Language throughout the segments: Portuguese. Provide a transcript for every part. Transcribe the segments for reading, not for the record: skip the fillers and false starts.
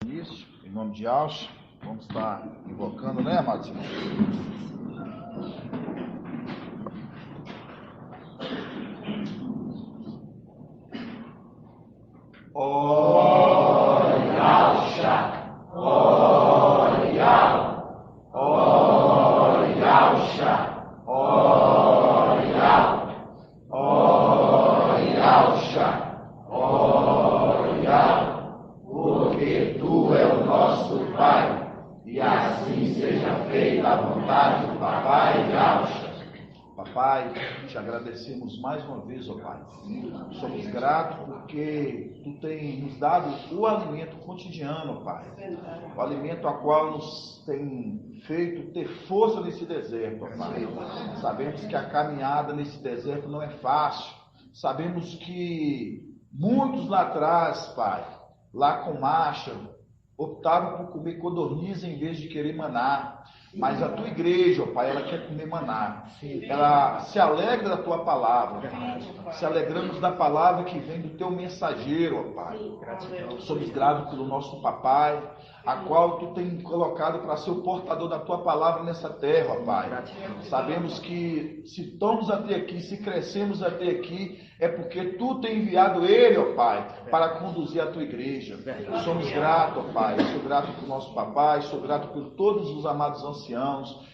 Início, em nome de Alcha, vamos estar invocando, né, amados irmãos? Porque tu é o nosso Pai, e assim seja feita a vontade do Papai de Alcha. Papai, te agradecemos mais uma vez, ó Pai. Somos gratos porque tu tem nos dado o alimento cotidiano, ó Pai. O alimento a qual nos tem feito ter força nesse deserto, ó Pai. Sabemos que a caminhada nesse deserto não é fácil. Sabemos que muitos lá atrás, Pai, lá com marcha, optaram por comer codorniz em vez de querer maná. Mas a tua igreja, ó Pai, ela quer comer maná. Ela se alegra da tua palavra, Pai. Se alegramos da palavra que vem do teu mensageiro, ó Pai. Somos gratos pelo nosso papai, a qual tu tem colocado para ser o portador da tua palavra nessa terra, ó Pai. Sabemos que se estamos até aqui, se crescemos até aqui, é porque tu tem enviado ele, ó Pai, para conduzir a tua igreja. Somos gratos, ó Pai. Sou grato pelo nosso papai, sou grato por todos os amados anciãos,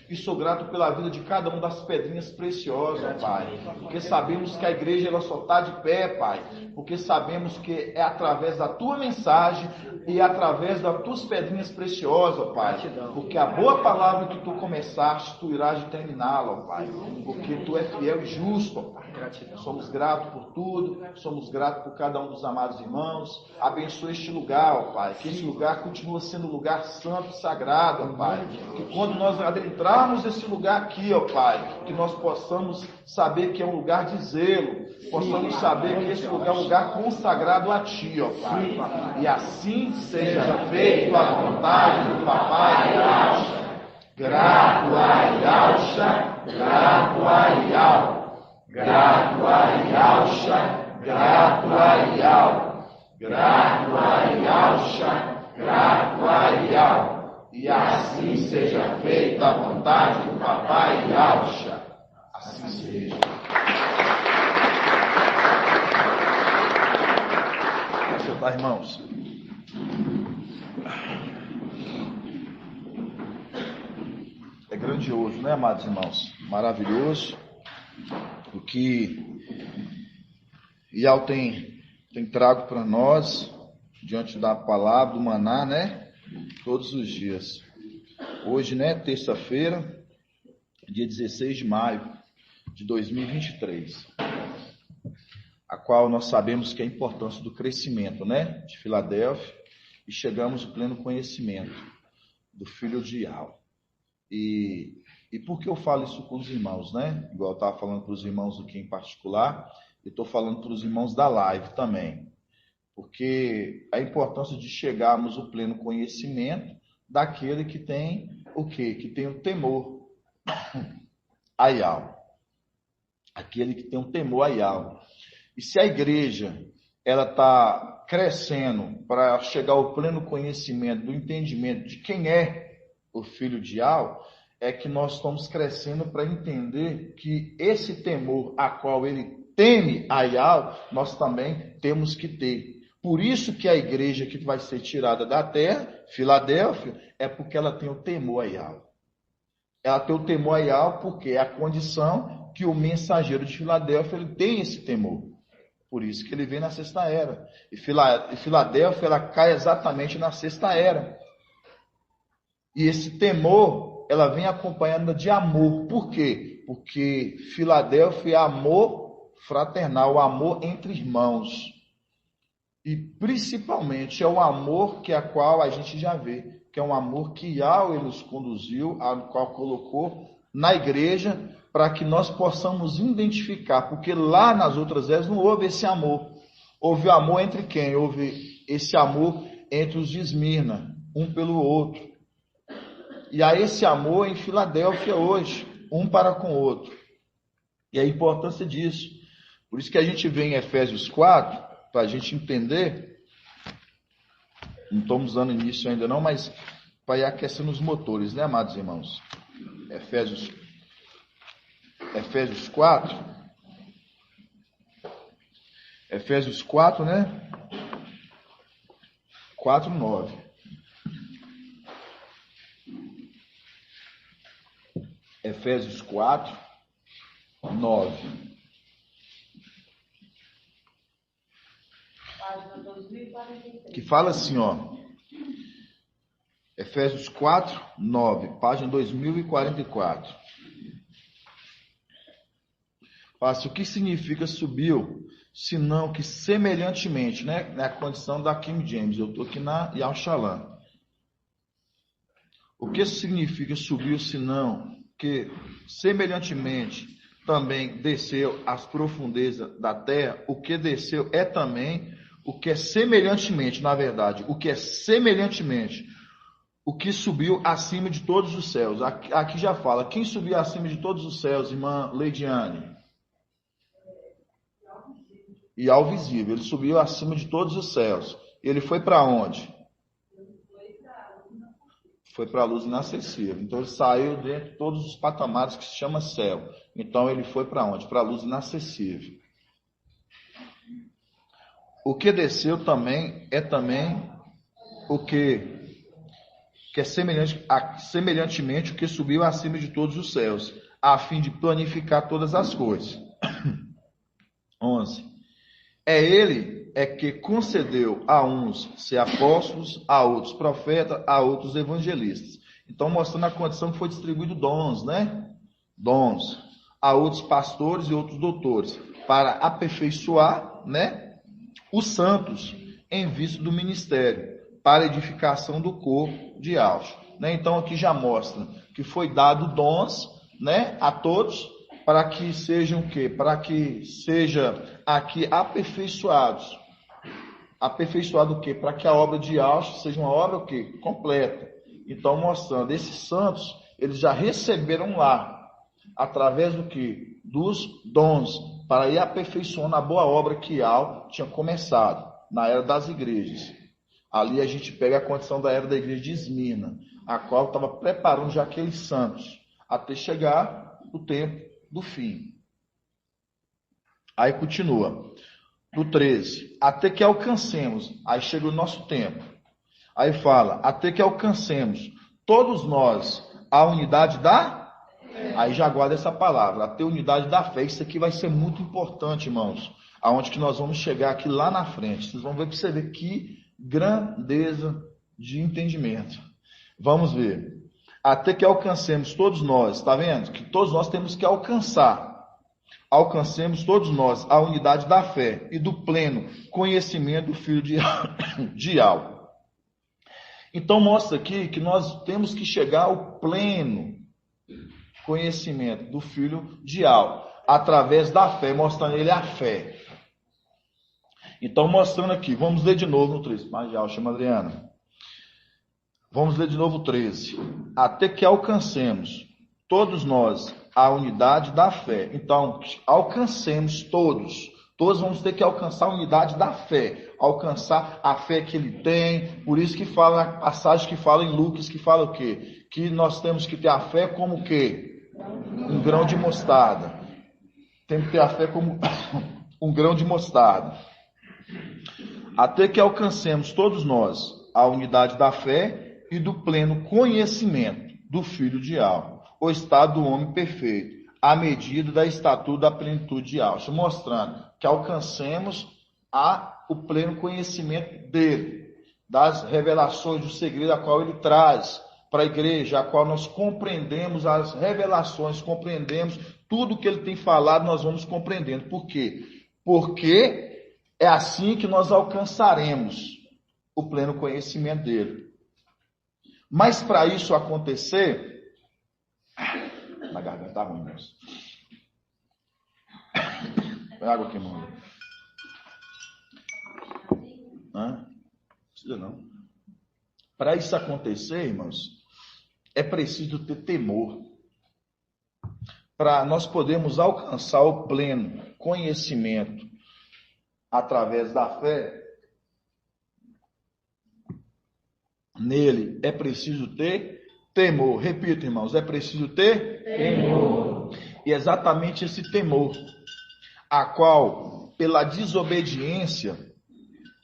e sou grato pela vida de cada uma das pedrinhas preciosas, ó Pai. Porque sabemos que a igreja ela só está de pé, Pai. Porque sabemos que é através da tua mensagem e através das tuas pedrinhas preciosas, ó Pai. Porque a boa palavra que tu começaste, tu irás de terminá-la, ó Pai. Porque tu é fiel e justo, ó Pai. Somos gratos por tudo, somos gratos por cada um dos amados irmãos. Abençoa este lugar, ó Pai. Que este lugar continue sendo um lugar santo e sagrado, ó Pai. Que quando nós adentrarmos esse lugar aqui, ó Pai, que nós possamos saber que é um lugar de zelo, possamos saber que esse lugar é um lugar consagrado a Ti, ó Pai. E assim seja feito a vontade do Papai Alcha. Grato a Alcha, grato a Ial. Grato a Alcha, grato a Ial. Grato a Alcha, grato a Ial. E assim seja feita a vontade do Papai Alcha. Assim seja. Sentar, irmãos. É grandioso, né, amados irmãos? Maravilhoso. O que Ial tem trago para nós, diante da palavra do maná, né? Todos os dias. Hoje, né, terça-feira, dia 16 de maio de 2023, a qual nós sabemos que é a importância do crescimento, né, de Filadélfia, e chegamos ao pleno conhecimento do filho de Ial. E por que eu falo isso com os irmãos, né? Igual eu estava falando para os irmãos aqui em particular, e estou falando para os irmãos da live também. Porque a importância de chegarmos ao pleno conhecimento daquele que tem o quê? Que tem o temor a Ial. Aquele que tem um temor a Ial. E se a igreja ela está crescendo para chegar ao pleno conhecimento, do entendimento de quem é o filho de Ial, é que nós estamos crescendo para entender que esse temor a qual ele teme a Ial, nós também temos que ter. Por isso que a igreja que vai ser tirada da terra, Filadélfia, é porque ela tem o temor a Ial. Ela tem o temor a Ial porque é a condição que o mensageiro de Filadélfia ele tem esse temor. Por isso que ele vem na sexta era. E Filadélfia ela cai exatamente na sexta era. E esse temor ela vem acompanhada de amor. Por quê? Porque Filadélfia é amor fraternal, amor entre irmãos. E principalmente é o amor que a qual a gente já vê, que é um amor que Ial ele nos conduziu, ao qual colocou na igreja, para que nós possamos identificar, porque lá nas outras eras não houve esse amor. Houve amor entre quem? Houve esse amor entre os de Esmirna, um pelo outro. E há esse amor em Filadélfia hoje, um para com o outro. E a importância disso. Por isso que a gente vê em Efésios 4, para a gente entender Não estamos dando início ainda não, mas para ir aquecendo os motores, né, amados irmãos? Efésios 4. Efésios 4, né? 4:9. Efésios 4:9. Que fala assim, ó. Efésios 4:9, página 2044. Fala assim, o que significa subiu, senão que semelhantemente, né? Na condição da King James, eu estou aqui na Yahweh Shalom. O que significa subiu, senão que semelhantemente também desceu às profundezas da terra? O que desceu é também o que é semelhantemente, na verdade, o que é semelhantemente, o que subiu acima de todos os céus. Aqui já fala, quem subiu acima de todos os céus, irmã Leidiane? E ao visível, ele subiu acima de todos os céus. Ele foi para onde? Foi para a luz inacessível. Então ele saiu dentro de todos os patamares que se chama céu. Então ele foi para onde? Para a luz inacessível. O que desceu também é também o que é semelhantemente o que subiu acima de todos os céus, a fim de planificar todas as coisas. 11. É ele que concedeu a uns ser apóstolos, a outros profetas, a outros evangelistas. Então, mostrando a condição que foi distribuído dons, né? Dons. A outros pastores e outros doutores, para aperfeiçoar, né? Os santos, em vista do ministério, para edificação do corpo de Yahweh, né? Então, aqui já mostra que foi dado dons, né? A todos, para que sejam o quê? Para que seja aqui aperfeiçoados. Aperfeiçoado o quê? Para que a obra de Yahweh seja uma obra o quê? Completa. Então, mostrando, esses santos, eles já receberam lá, através do quê? Dos dons, para ir aperfeiçoando a boa obra que Yahweh tinha começado, na era das igrejas. Ali a gente pega a condição da era da igreja de Esmirna, a qual estava preparando já aqueles santos, até chegar o tempo do fim. Aí continua, do 13, até que alcancemos, aí chega o nosso tempo. Aí fala, até que alcancemos, todos nós, a unidade da... Aí já guarda essa palavra, até a unidade da fé. Isso aqui vai ser muito importante, irmãos. Aonde que nós vamos chegar aqui lá na frente. Vocês vão ver para você ver que grandeza de entendimento. Vamos ver. Até que alcancemos todos nós, está vendo? Que todos nós temos que alcançar. Alcancemos todos nós a unidade da fé e do pleno conhecimento do Filho de Yahweh. Então mostra aqui que nós temos que chegar ao pleno conhecimento do Filho de Yahweh, através da fé, mostrando ele a fé. Então mostrando aqui, vamos ler de novo no 13. Mas já, chama Adriana. Vamos ler de novo o 13. Até que alcancemos, todos nós, a unidade da fé. Então, alcancemos todos. Todos vamos ter que alcançar a unidade da fé. Alcançar a fé que ele tem. Por isso que fala a passagem que fala em Lucas, que fala o quê? Que nós temos que ter a fé como o quê? Um grão de mostarda. Temos que ter a fé como um grão de mostarda. Até que alcancemos todos nós a unidade da fé e do pleno conhecimento do Filho de Yahweh, o estado do homem perfeito, à medida da estatura da plenitude de Yahweh, mostrando que alcancemos o pleno conhecimento dele, das revelações do segredo a qual ele traz para a igreja, a qual nós compreendemos as revelações, compreendemos tudo que ele tem falado, nós vamos compreendendo. Por quê? Porque é assim que nós alcançaremos o pleno conhecimento dele. Mas para isso acontecer, a garganta está ruim, moço. Põe água aqui, mano. Não precisa não. Para isso acontecer, irmãos, é preciso ter temor. Para nós podermos alcançar o pleno conhecimento através da fé, Nele é preciso ter temor. Repita, irmãos, é preciso ter temor. E exatamente esse temor, a qual, pela desobediência,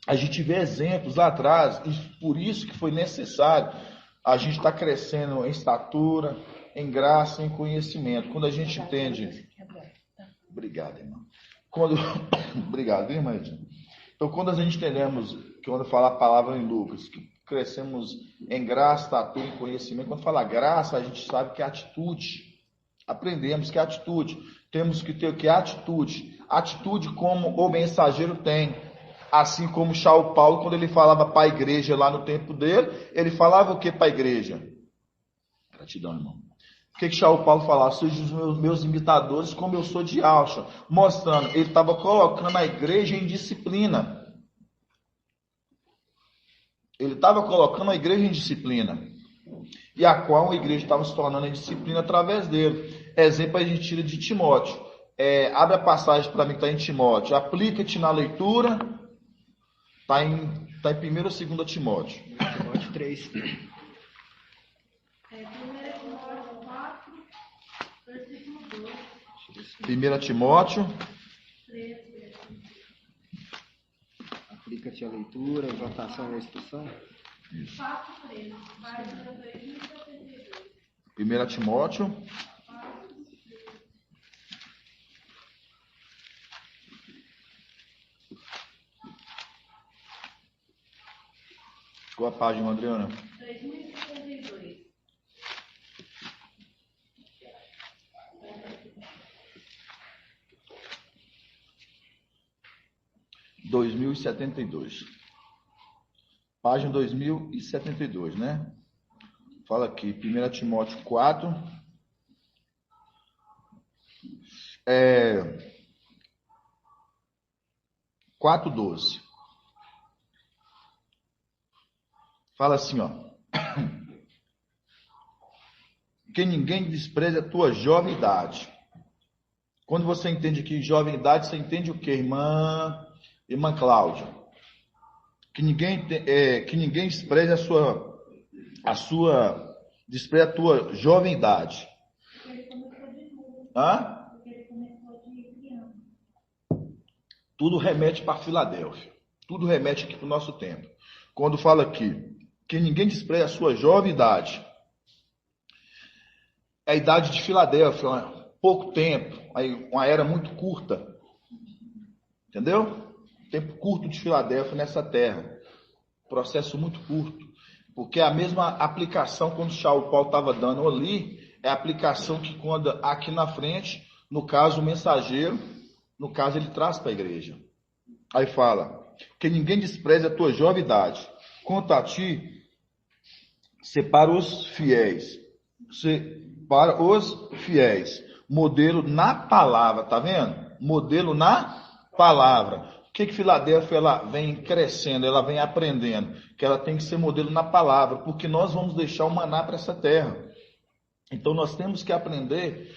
a gente vê exemplos lá atrás, e por isso que foi necessário a gente estar crescendo em estatura, em graça, em conhecimento. Quando a gente entende... Obrigado, irmão. Obrigado, irmã Edna. Então, quando a gente entendemos, quando fala a palavra em Lucas, que crescemos em graça, estatura e conhecimento, quando fala graça, a gente sabe que é atitude. Aprendemos que é atitude. Temos que ter o que é atitude. Atitude como o mensageiro tem. Assim como Saulo Paulo, quando ele falava para a igreja lá no tempo dele, ele falava o que para a igreja? Gratidão, irmão. O que Saulo Paulo falava? Sejam os meus imitadores como eu sou de Alcha. Mostrando, ele estava colocando a igreja em disciplina. Ele estava colocando a igreja em disciplina. E a qual a igreja estava se tornando em disciplina através dele. Exemplo a gente tira de Timóteo. Abre a passagem para mim que está em Timóteo. Aplica-te na leitura. Está em 1º ou 2º Timóteo? Timóteo 3. 1 Timóteo 4, versículo 2. 1 Timóteo. 13. Aplica-te a leitura, a exortação e a instrução. 4, 13. Página 2072. 1 Timóteo. Qual a página, Adriana? 2072. 2072. Página 2072, né? Fala aqui, 1 Timóteo 4. 4:12. Fala assim, ó. Que ninguém despreze a tua jovem idade. Quando você entende que jovem idade, você entende o que, irmã Cláudia? Que ninguém despreze despreze a tua jovem idade. Hã? Tudo remete para Filadélfia. Tudo remete aqui para o nosso tempo. Quando fala aqui, que ninguém despreze a sua jovem idade. É a idade de Filadélfia, pouco tempo, uma era muito curta. Entendeu? Tempo curto de Filadélfia nessa terra. Processo muito curto. Porque a mesma aplicação quando Saulo Paulo estava dando ali, é a aplicação que quando aqui na frente, no caso o mensageiro, no caso ele traz para a igreja. Aí fala, que ninguém despreze a tua jovem idade. Quanto a ti, separa os fiéis. Para os fiéis. Modelo na palavra, tá vendo? Modelo na palavra. O que Filadélfia ela vem crescendo, ela vem aprendendo? Que ela tem que ser modelo na palavra, porque nós vamos deixar o maná para essa terra. Então nós temos que aprender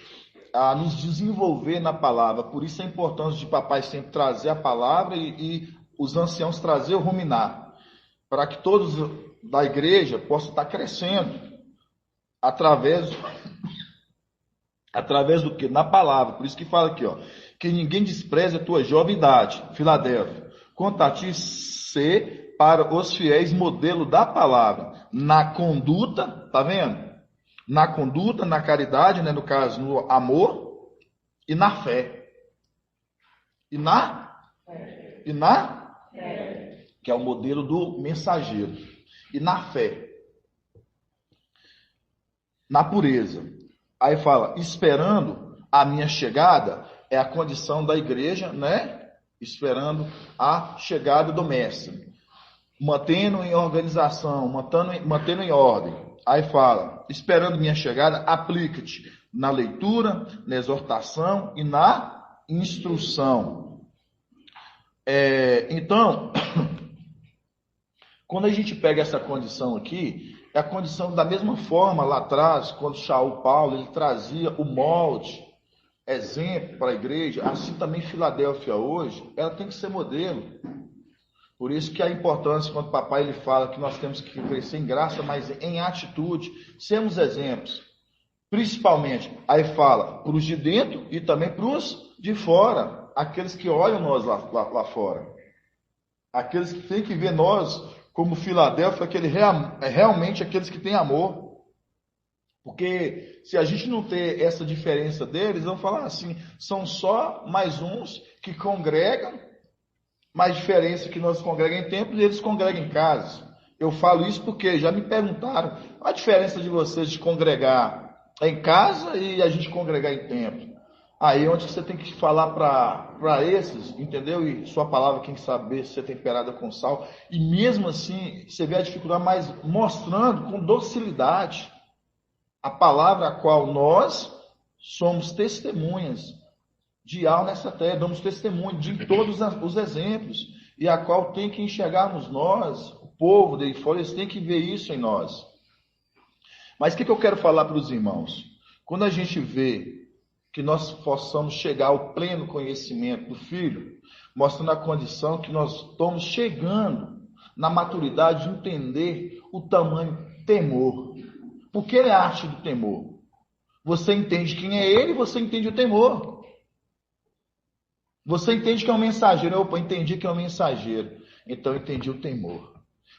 a nos desenvolver na palavra. Por isso a importância de papai sempre trazer a palavra e os anciãos trazer o ruminar. Para que todos da igreja possam estar crescendo através do que? Na palavra. Por isso que fala aqui, ó, que ninguém despreze a tua jovem idade, Filadélfia. Quanto a ti, ser para os fiéis modelo da palavra, na conduta, tá vendo? Na conduta, na caridade, né, no caso, no amor e na fé. E na fé, que é o modelo do mensageiro. E na fé. Na pureza. Aí fala, esperando a minha chegada, é a condição da igreja, né? Esperando a chegada do mestre. Mantendo em organização, mantendo em ordem. Aí fala, esperando minha chegada, aplica-te na leitura, na exortação e na instrução. Então, quando a gente pega essa condição aqui, é a condição da mesma forma lá atrás, quando Saulo Paulo ele trazia o molde, exemplo para a igreja, assim também Filadélfia hoje, ela tem que ser modelo. Por isso que a importância, quando o papai ele fala que nós temos que crescer em graça, mas em atitude, sermos exemplos. Principalmente, aí fala para os de dentro e também para os de fora, aqueles que olham nós lá fora. Aqueles que têm que ver nós como Filadélfia, realmente aqueles que têm amor. Porque se a gente não ter essa diferença deles, vão falar assim, são só mais uns que congregam, mais diferença que nós congregamos em templos e eles congregam em casas. Eu falo isso porque já me perguntaram a diferença de vocês de congregar em casa e a gente congregar em templo. Aí onde você tem que falar para esses, entendeu? E sua palavra, quem sabe, ser temperada com sal. E mesmo assim, você vê a dificuldade, mas mostrando com docilidade a palavra a qual nós somos testemunhas de algo nessa terra, damos testemunho de todos os exemplos, e a qual tem que enxergarmos nós, o povo de fora, eles têm que ver isso em nós. Mas o que eu quero falar para os irmãos? Quando a gente vê que nós possamos chegar ao pleno conhecimento do Filho, mostrando a condição que nós estamos chegando na maturidade de entender o tamanho do temor. Porque ele é a arte do temor. Você entende quem é ele, você entende o temor. Você entende que é um mensageiro. Opa, entendi que é um mensageiro. Então eu entendi o temor.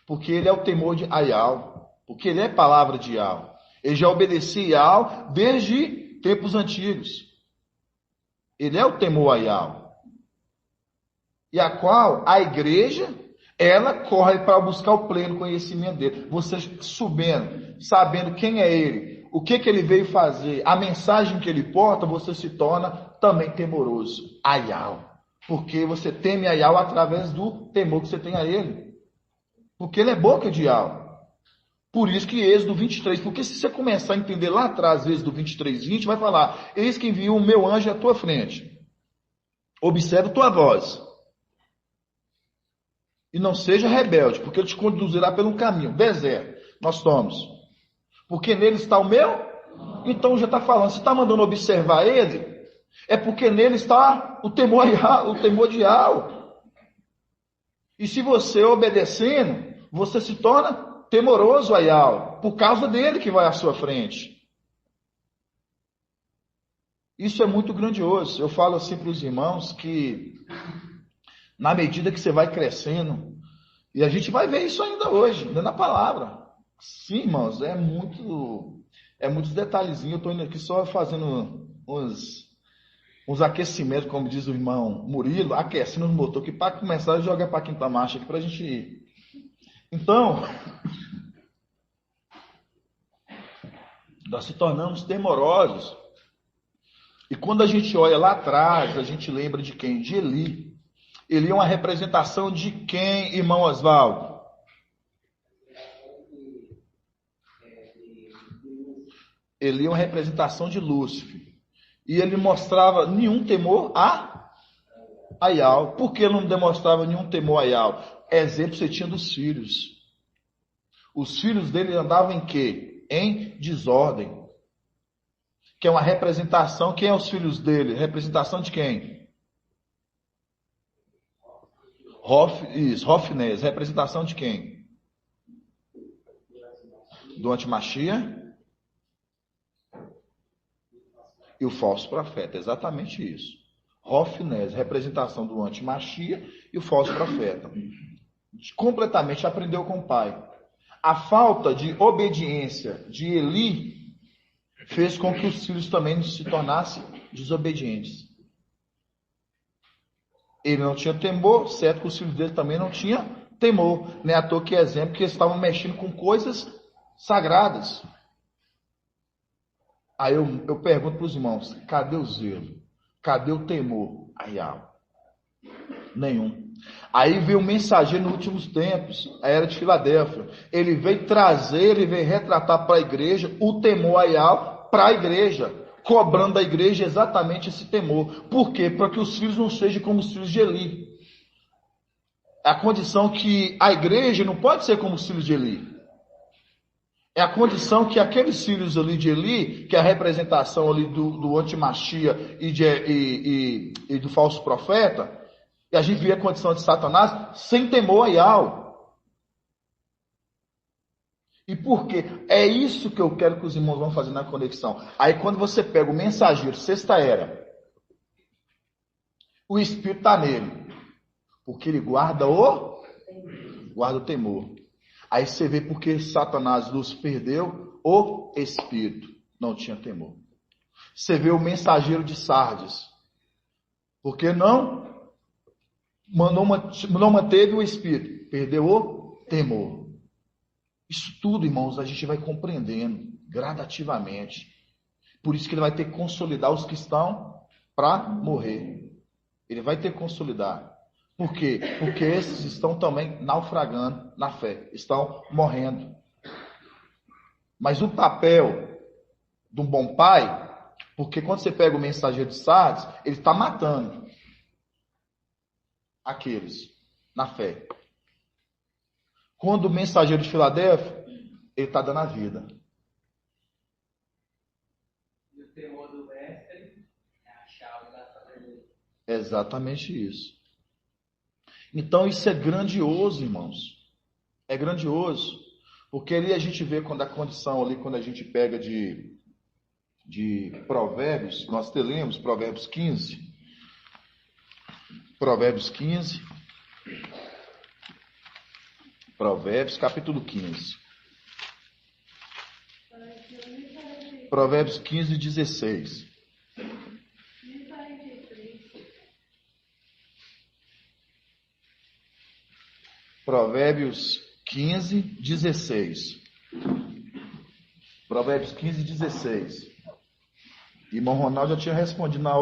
Porque ele é o temor de Aial. Porque ele é palavra de Aial. Ele já obedecia a Aial desde tempos antigos. Ele é o temor a Aial. E a qual a igreja, ela corre para buscar o pleno conhecimento dele. Você sabendo quem é ele, o que ele veio fazer, a mensagem que ele porta, você se torna também temoroso. Aial. Porque você teme Aial através do temor que você tem a ele. Porque ele é boca de Aial. Por isso que Êxodo 23, porque se você começar a entender lá atrás, Êxodo 23, 20, vai falar, eis que envio o meu anjo à tua frente. Observe tua voz. E não seja rebelde, porque ele te conduzirá pelo caminho, deserto. Nós estamos. Porque nele está o meu? Então já está falando, você está mandando observar ele? É porque nele está o temor de Aial. E se você obedecendo, você se torna temoroso a Aial, por causa dele que vai à sua frente. Isso é muito grandioso. Eu falo assim para os irmãos que, na medida que você vai crescendo, e a gente vai ver isso ainda hoje, na palavra. Sim, irmãos, é muitos detalhezinhos. Eu estou indo aqui só fazendo uns aquecimentos, como diz o irmão Murilo, aquecendo os motores, que para começar a jogar para a quinta marcha aqui para a gente ir. Então, nós se tornamos temorosos. E quando a gente olha lá atrás, a gente lembra de quem? De Eli. Eli é uma representação de quem, irmão Oswaldo? Eli é uma representação de Lúcifer. E ele mostrava nenhum temor a Aial. Por que ele não demonstrava nenhum temor a Aial? Exemplo você tinha dos filhos. Os filhos dele andavam em quê? Em desordem. Que é uma representação. Quem é os filhos dele? Representação de quem? Hofnés. Representação de quem? Do Antimachia e o falso profeta. Exatamente isso. Hofnés, representação do Antimachia e o falso profeta. Completamente aprendeu com o pai. A falta de obediência de Eli fez com que os filhos também se tornassem desobedientes. Ele não tinha temor, certo que os filhos dele também não tinham temor. Nem à toa que exemplo que eles estavam mexendo com coisas sagradas. Aí eu pergunto para os irmãos, cadê o zelo? Cadê o temor? Aial. Nenhum. Aí veio o mensageiro nos últimos tempos, a era de Filadélfia. Ele veio trazer, ele veio retratar para a igreja o temor Aial para a igreja, cobrando da igreja exatamente esse temor. Por quê? Para que os filhos não sejam como os filhos de Eli. É a condição que a igreja não pode ser como os filhos de Eli. É a condição que aqueles filhos ali de Eli, que é a representação ali do Antimachia e do falso profeta, E a gente vê a condição de Satanás sem temor a Yahweh. E por quê? É isso que eu quero que os irmãos vão fazer na conexão. Aí quando você pega o mensageiro, sexta era, o Espírito está nele. Porque ele guarda o temor. Aí você vê porque Satanás nos perdeu o Espírito. Não tinha temor. Você vê o mensageiro de Sardes. Porque não manteve o Espírito. Perdeu o temor. Isso tudo, irmãos, a gente vai compreendendo gradativamente. Por isso que ele vai ter que consolidar os que estão para morrer. Ele vai ter que consolidar. Por quê? Porque esses estão também naufragando na fé. Estão morrendo. Mas o papel de um bom pai, porque quando você pega o mensageiro de Sardes, ele está matando aqueles na fé. Quando o mensageiro de Filadélfia, ele está dando a vida. E o temor do mestre é a chave da sabedoria. Exatamente isso. Então isso é grandioso, irmãos. É grandioso. Porque ali a gente vê quando a condição ali, quando a gente pega de Provérbios, nós lemos Provérbios 15. Provérbios 15. Provérbios, capítulo 15. Provérbios 15, 16. 1043. Provérbios 15, 16. Provérbios 15, 16. Irmão Ronaldo já tinha respondido na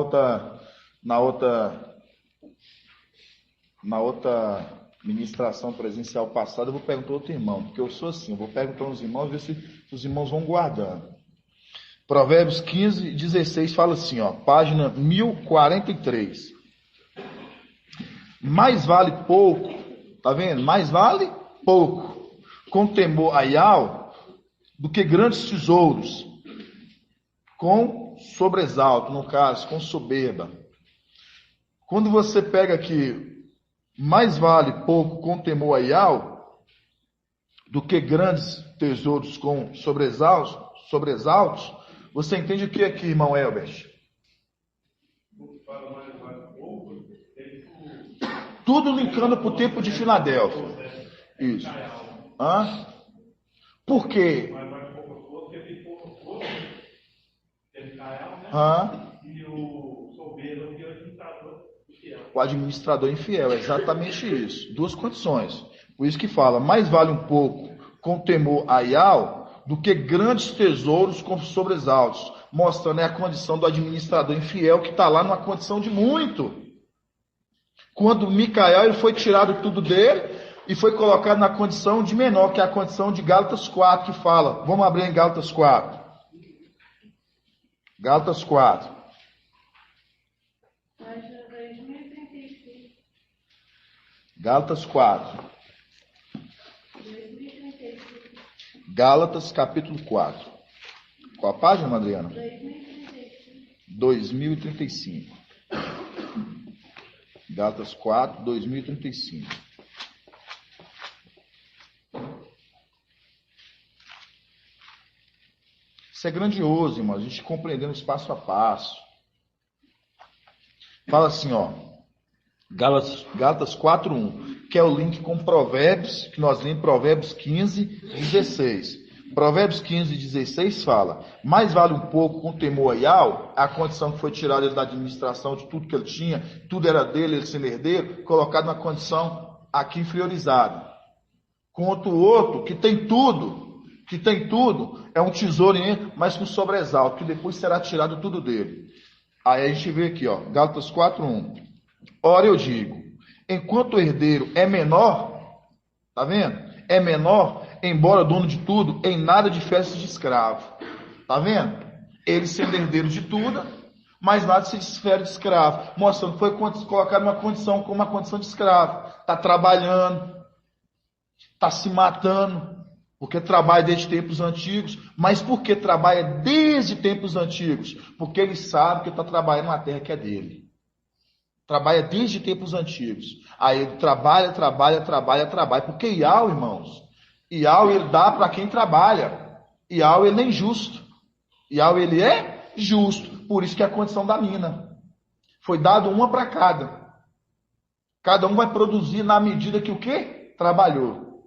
outra ministração presencial passada. Eu vou perguntar outro irmão, porque eu sou assim, eu vou perguntar aos irmãos, ver se os irmãos vão guardando. Provérbios 15, 16 fala assim, ó, página 1043. Mais vale pouco, tá vendo? Mais vale pouco, com temor a Yahweh, do que grandes tesouros, com sobressalto, no caso, com soberba. Quando você pega aqui, mais vale pouco com temor a Yahweh, do que grandes tesouros com sobressaltos, você entende o que aqui, irmão Elbert? Tudo linkando para o tempo de Filadélfia. Isso. Hã? Por quê? Hã? O administrador infiel, é exatamente isso. Duas condições. Por isso que fala, mais vale um pouco com temor a Yahweh do que grandes tesouros com sobressaltos, mostrando a condição do administrador infiel que está lá numa condição de muito. Quando Micael ele foi tirado tudo dele e foi colocado na condição de menor, que é a condição de Gálatas 4, que fala, vamos abrir em Gálatas 4. Gálatas 4. Página 2035. Gálatas 4. 2035. Gálatas capítulo 4. Qual a página, Adriana? 2035. 2035. Gálatas 4, 2035. Isso é grandioso, irmão, a gente compreendendo os passo a passo. Fala assim, ó, Gálatas 4:1, que é o link com Provérbios, que nós lemos Provérbios 15, 16. Provérbios 15, 16 fala, mais vale um pouco com temor a Yahweh, a condição que foi tirada ele da administração de tudo que ele tinha, tudo era dele, ele sendo herdeiro, colocado na condição aqui inferiorizada. Quanto o outro, que tem tudo, é um tesouro, mas com sobressalto, que depois será tirado tudo dele. Aí a gente vê aqui, ó, Gálatas 4:1. Ora eu digo, enquanto o herdeiro é menor, tá vendo? É menor, embora dono de tudo, em nada difere de escravo. Tá vendo? Ele sendo herdeiro de tudo, mas nada se difere de escravo. Mostrando que foi colocado numa condição como uma condição de escravo. Tá trabalhando, tá se matando, porque trabalha desde tempos antigos. Mas por que trabalha desde tempos antigos? Porque ele sabe que está trabalhando na terra que é dele. Trabalha desde tempos antigos. Aí ele trabalha, porque Iau, irmãos, Iau ele dá para quem trabalha. Iau ele é injusto. Iau ele é justo. Por isso que é a condição da mina. Foi dado uma para cada. Cada um vai produzir na medida que o quê? Trabalhou.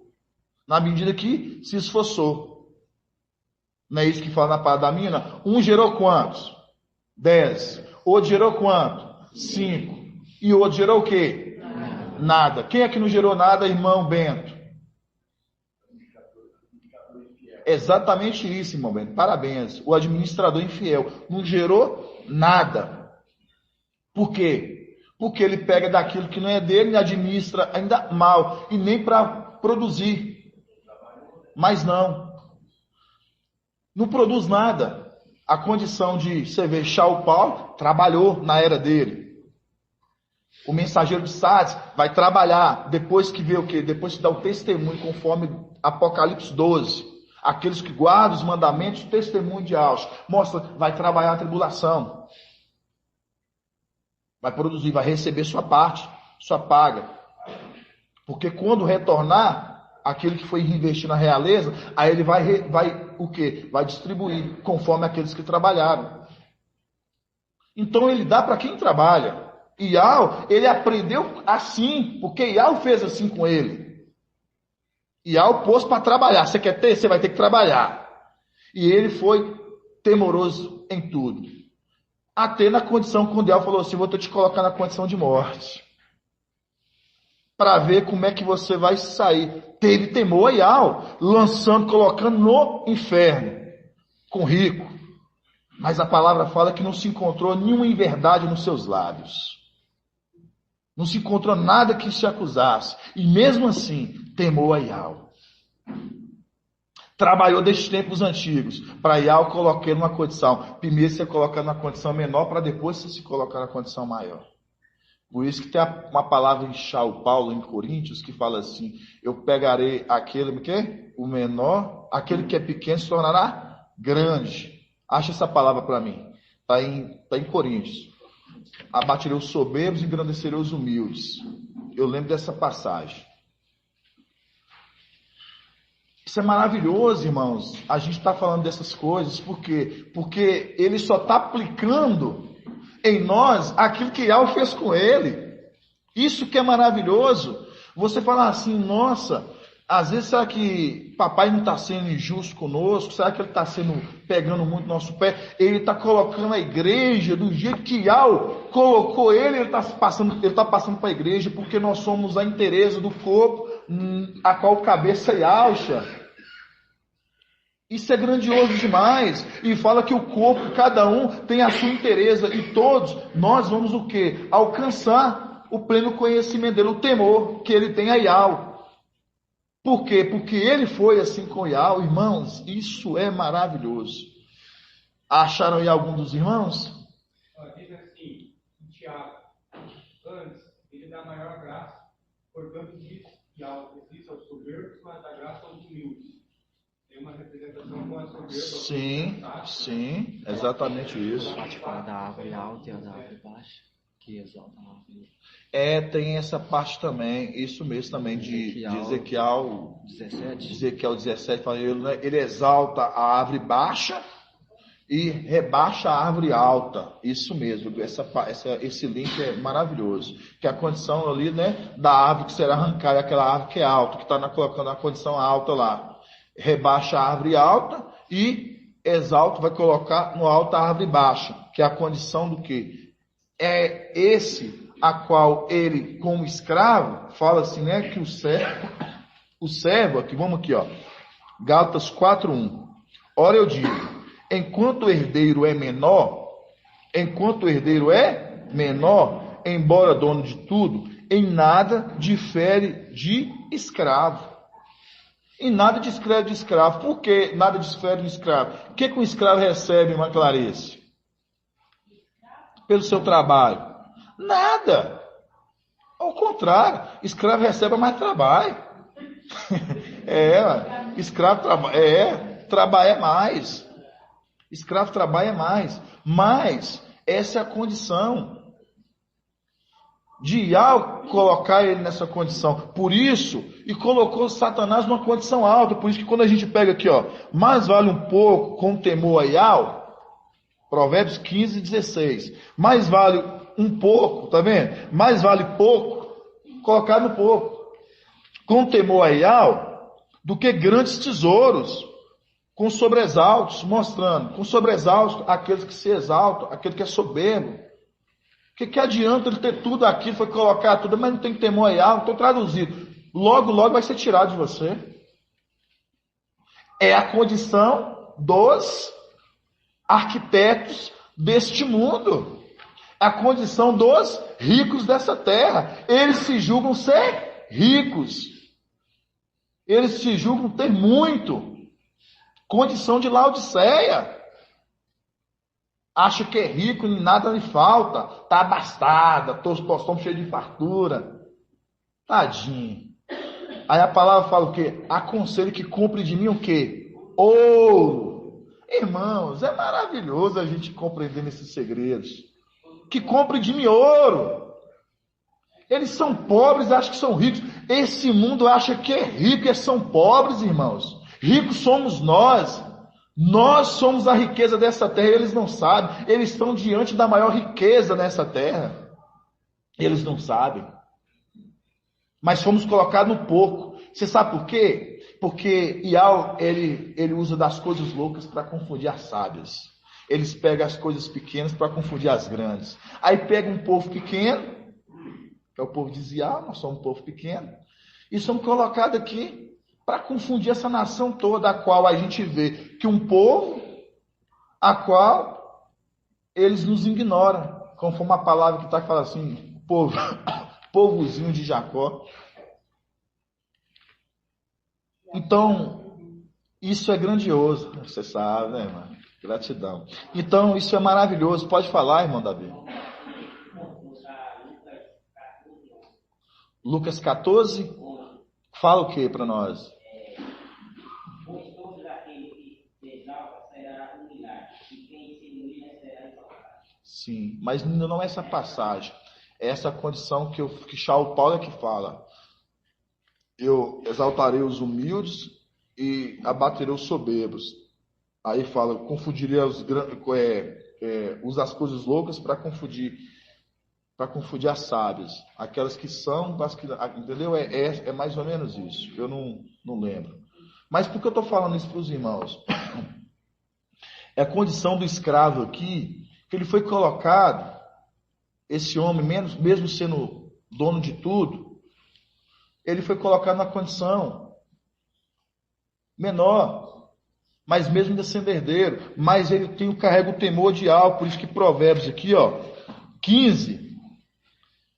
Na medida que se esforçou. Não é isso que fala na palavra da mina? Um gerou quantos? 10. Outro gerou quanto? 5. E o outro gerou o quê? Nada. Quem é que não gerou nada, irmão Bento? Exatamente isso, irmão Bento. Parabéns. O administrador infiel não gerou nada. Por quê? Porque ele pega daquilo que não é dele e administra ainda mal. E nem para produzir. Mas não. Não produz nada. A condição de você ver Shaul Paulo trabalhou na era dele. O mensageiro de Sardes vai trabalhar depois que vê o quê? Depois que dá o testemunho conforme Apocalipse 12. Aqueles que guardam os mandamentos, o testemunho de Auschwitz. Mostra, vai trabalhar a tribulação. Vai produzir, vai receber sua parte, sua paga. Porque quando retornar, aquele que foi investir na realeza, aí ele vai o quê? Vai distribuir conforme aqueles que trabalharam. Então ele dá para quem trabalha. Iau, ele aprendeu assim, porque Iau fez assim com ele. Iau pôs para trabalhar. Você quer ter? Você vai ter que trabalhar. E ele foi temoroso em tudo. Até na condição quando Iau falou assim, vou te colocar na condição de morte. Para ver como é que você vai sair. Teve temor Iau, lançando, colocando no inferno. Com rico. Mas a palavra fala que não se encontrou nenhuma inverdade nos seus lábios. Não se encontrou nada que se acusasse. E mesmo assim, temou a Iau. Trabalhou desde tempos antigos. Para Iau, coloquei numa condição. Primeiro você coloca na condição menor, para depois você se colocar na condição maior. Por isso que tem uma palavra em Shaul Paulo, em Coríntios, que fala assim, eu pegarei aquele que o menor, aquele que é pequeno se tornará grande. Acha essa palavra para mim. Está em Coríntios. Abaterei os soberbos e engrandecerei os humildes. Eu lembro dessa passagem. Isso é maravilhoso, irmãos. A gente está falando dessas coisas. Por quê? Porque ele só está aplicando em nós aquilo que Iau fez com ele. Isso que é maravilhoso. Você fala assim, nossa, às vezes será que papai não está sendo injusto conosco? Será que ele está pegando muito nosso pé? Ele está colocando a igreja do jeito que Iau colocou ele está passando para a igreja, porque nós somos a inteireza do corpo, a qual cabeça é Yahshua. Isso é grandioso demais. E fala que o corpo, cada um tem a sua inteireza, e todos nós vamos o quê? Alcançar o pleno conhecimento dele, o temor que ele tem a Iau. Por quê? Porque ele foi assim com Iau. Irmãos, isso é maravilhoso. Acharam aí algum dos irmãos? Diz assim, Tiago, antes, ele dá maior graça, portanto diz Iau, existe aos soberbos, mas a graça aos humildes. Tem uma representação com a soberba. Sim, exatamente isso. A parte fala da árvore alta e a da árvore baixa, que exalta a árvore. Tem essa parte também, isso mesmo também de Ezequiel 17, fala, ele exalta a árvore baixa e rebaixa a árvore alta. Isso mesmo, esse link é maravilhoso. Que a condição ali, né, da árvore que será arrancada, aquela árvore que é alta, que está colocando a condição alta lá. Rebaixa a árvore alta e exalta, vai colocar no alto a árvore baixa, que é a condição do que? É esse a qual ele, como escravo, fala assim, né, que o servo, aqui, vamos aqui, ó, Gálatas 4:1. Ora eu digo, enquanto o herdeiro é menor, embora dono de tudo, em nada difere de escravo. Em nada difere de escravo. Por que nada difere de escravo? O que um escravo recebe, irmã Clarice? Pelo seu trabalho? Nada. Ao contrário, escravo recebe mais trabalho. Escravo trabalha mais. Escravo trabalha mais. Mas essa é a condição. de Yahweh colocar ele nessa condição. Por isso, e colocou Satanás numa condição alta. Por isso que quando a gente pega aqui, ó, mais vale um pouco com temor a Yahweh, Provérbios 15, 16. Mais vale um pouco, tá vendo? Mais vale pouco, colocar no pouco. Com temor a Yahweh, do que grandes tesouros, com sobressaltos, mostrando, com sobressaltos, aqueles que se exaltam, aquele que é soberbo. Que adianta ele ter tudo aquilo, foi colocar tudo, mas não tem temor a Yahweh, estou traduzido. Logo, logo vai ser tirado de você. É a condição dos arquitetos deste mundo. A condição dos ricos dessa terra. Eles se julgam ser ricos. Eles se julgam ter muito. Condição de Laodiceia. Acha que é rico e nada lhe falta. Está abastada, tostão cheio de fartura. Tadinho. Aí a palavra fala o quê? Aconselho que compre de mim o quê? Ouro. Irmãos, é maravilhoso a gente compreender esses segredos. Que compre de mim ouro. Eles são pobres, acham que são ricos. Esse mundo acha que é rico e são pobres, irmãos. Ricos somos nós. Nós somos a riqueza dessa terra, eles não sabem. Eles estão diante da maior riqueza nessa terra. Eles não sabem. Mas fomos colocados no pouco. Você sabe por quê? Porque Yahweh, ele usa das coisas loucas para confundir as sábias. Eles pegam as coisas pequenas para confundir as grandes. Aí pega um povo pequeno, que é o povo de Yahweh, nós somos um povo pequeno, e somos colocados aqui para confundir essa nação toda, a qual a gente vê que um povo, a qual eles nos ignoram, conforme a palavra que está falando assim, povozinho de Jacó. Então, isso é grandioso, você sabe, né, irmão? Gratidão. Então, isso é maravilhoso. Pode falar, irmão Davi. Lucas 14, fala o que para nós? Sim, mas não é essa passagem. É essa condição que Paulo Paulo é que fala. Eu exaltarei os humildes e abaterei os soberbos. Aí fala, confundirei usa as coisas loucas para confundir as sábias. Aquelas que são, entendeu? É mais ou menos isso. Eu não lembro. Mas por que eu estou falando isso para os irmãos? É a condição do escravo aqui, que ele foi colocado, esse homem, mesmo sendo dono de tudo, ele foi colocado na condição menor, mas mesmo ainda sendo herdeiro, mas ele carrega o temor de algo, por isso que Provérbios aqui, ó, 15,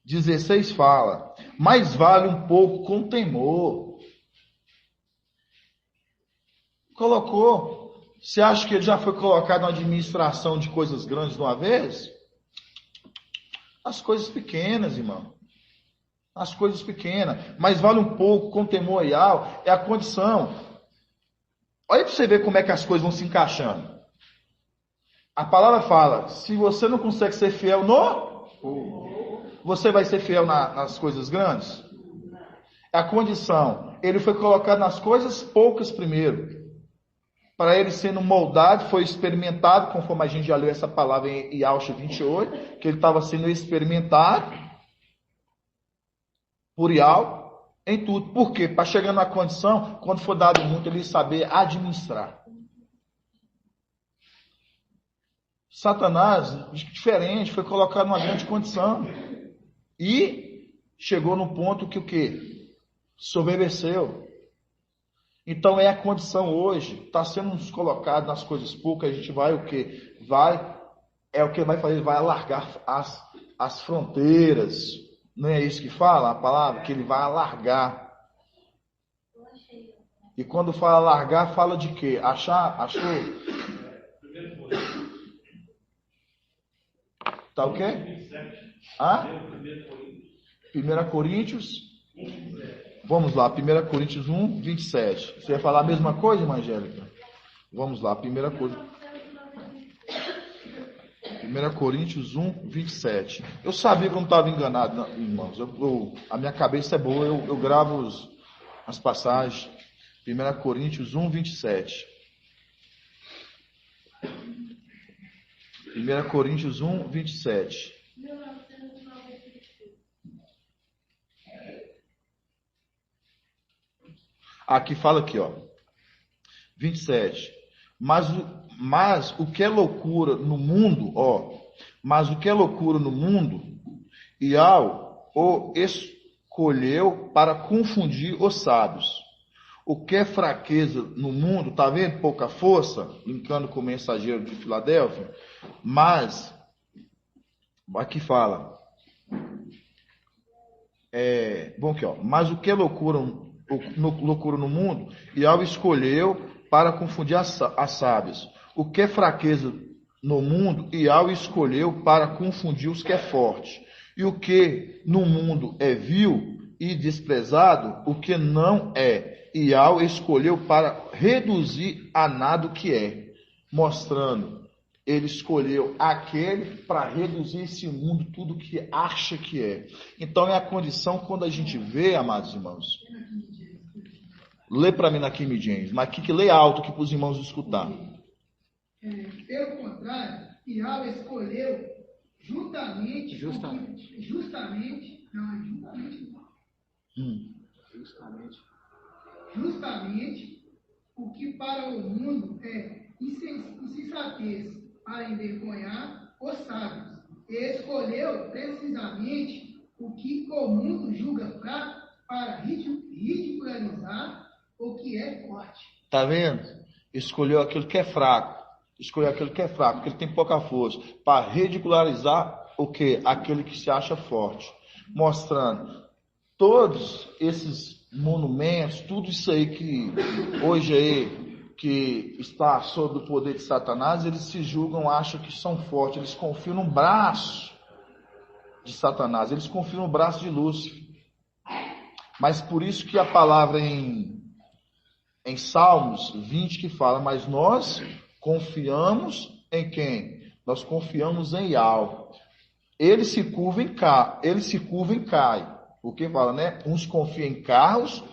16 fala, mais vale um pouco com temor. Colocou. Você acha que ele já foi colocado na administração de coisas grandes de uma vez? As coisas pequenas, irmão. As coisas pequenas. Mas vale um pouco com temor e Yahweh. É a condição. Olha para você ver como é que as coisas vão se encaixando. A palavra fala, se você não consegue ser fiel você vai ser fiel nas coisas grandes? É a condição. Ele foi colocado nas coisas poucas primeiro. Para ele sendo moldado, foi experimentado, conforme a gente já leu essa palavra em Yahshua 28, que ele estava sendo experimentado por Yahweh em tudo. Por quê? Para chegar na condição, quando for dado muito, ele saber administrar. Satanás, diferente, foi colocado numa grande condição. E chegou no ponto que o quê? Soberbeceu. Então é a condição hoje, está sendo nos colocado nas coisas poucas, a gente vai o quê? É o que vai fazer, vai alargar as fronteiras. Não é isso que fala a palavra? Que ele vai alargar. E quando fala alargar, fala de quê? Achou? Tá o quê? 1 Coríntios. Vamos lá, 1 Coríntios 1, 27. Você ia falar a mesma coisa, irmã Angélica? Vamos lá, 1 1 Coríntios 1, 27. Eu sabia que eu não estava enganado, não, irmãos. A minha cabeça é boa, eu gravo as passagens. 1 Coríntios 1, 27. 1 Coríntios 1, 27. 1995. Aqui fala aqui, ó. 27. Mas o que é loucura no mundo, mas o que é loucura no mundo, Iau o escolheu para confundir os sábios. O que é fraqueza no mundo, tá vendo? Pouca força, linkando com o mensageiro de Filadélfia, mas, aqui fala, bom aqui, mas o que é loucura no mundo, Iau escolheu para confundir as sábias. O que é fraqueza no mundo, Iau escolheu para confundir os que é forte. E o que no mundo é vil e desprezado, o que não é, Iau escolheu para reduzir a nada o que é. Mostrando, ele escolheu aquele para reduzir esse mundo, tudo que acha que é. Então é a condição quando a gente vê, amados irmãos. Lê para mim na King James, mas que lê alto aqui para os irmãos escutar. Pelo contrário, Iau escolheu justamente o que para o mundo é insensatez, para envergonhar os sábios. E escolheu precisamente o que o mundo julga fraco para ridicularizar o que é forte. Tá vendo? Escolheu aquilo que é fraco. Escolheu aquilo que é fraco, que ele tem pouca força, para ridicularizar o que? Aquele que se acha forte. Mostrando todos esses monumentos, tudo isso aí que hoje aí, que está sob o poder de Satanás, eles se julgam, acham que são fortes, eles confiam no braço de Satanás, eles confiam no braço de Lúcifer. Mas por isso que a palavra em Salmos 20 que fala, mas nós confiamos em quem? Nós confiamos em Iau. Ele se curva e cai. Porque fala, né? Uns confiam em carros,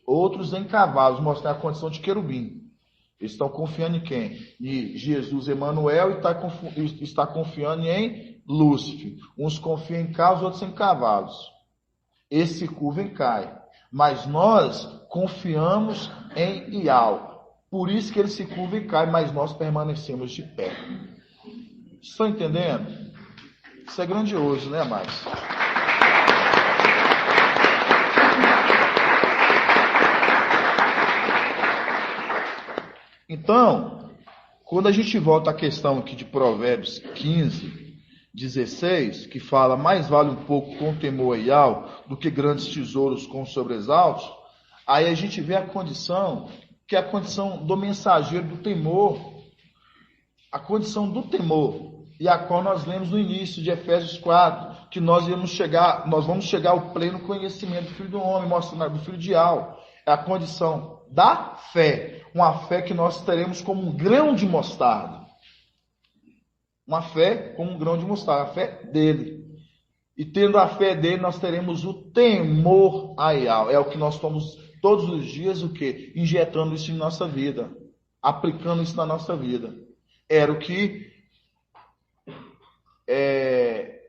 outros em cavalos, mostrando a condição de querubim. Eles estão confiando em quem? Em Jesus Emanuel e está confiando em Lúcifer. Uns confiam em carros, outros em cavalos. Esse se curva e cai. Mas nós confiamos em Iau. Por isso que ele se curva e cai, mas nós permanecemos de pé. Estão entendendo? Isso é grandioso, né, amados? Então, quando a gente volta à questão aqui de Provérbios 15, 16, que fala, mais vale um pouco com temor a Iau do que grandes tesouros com sobressaltos, aí a gente vê a condição, que é a condição do mensageiro do temor, a condição do temor, e a qual nós lemos no início de Efésios 4, que nós vamos chegar ao pleno conhecimento do Filho do Homem, mostrando do Filho de Iau, é a condição da fé, uma fé que nós teremos como um grão de mostarda. Uma fé como um grão de mostarda, a fé dele. E tendo a fé dele, nós teremos o temor a Iau. É o que nós estamos todos os dias, o quê? Injetando isso em nossa vida. Aplicando isso na nossa vida. Era o que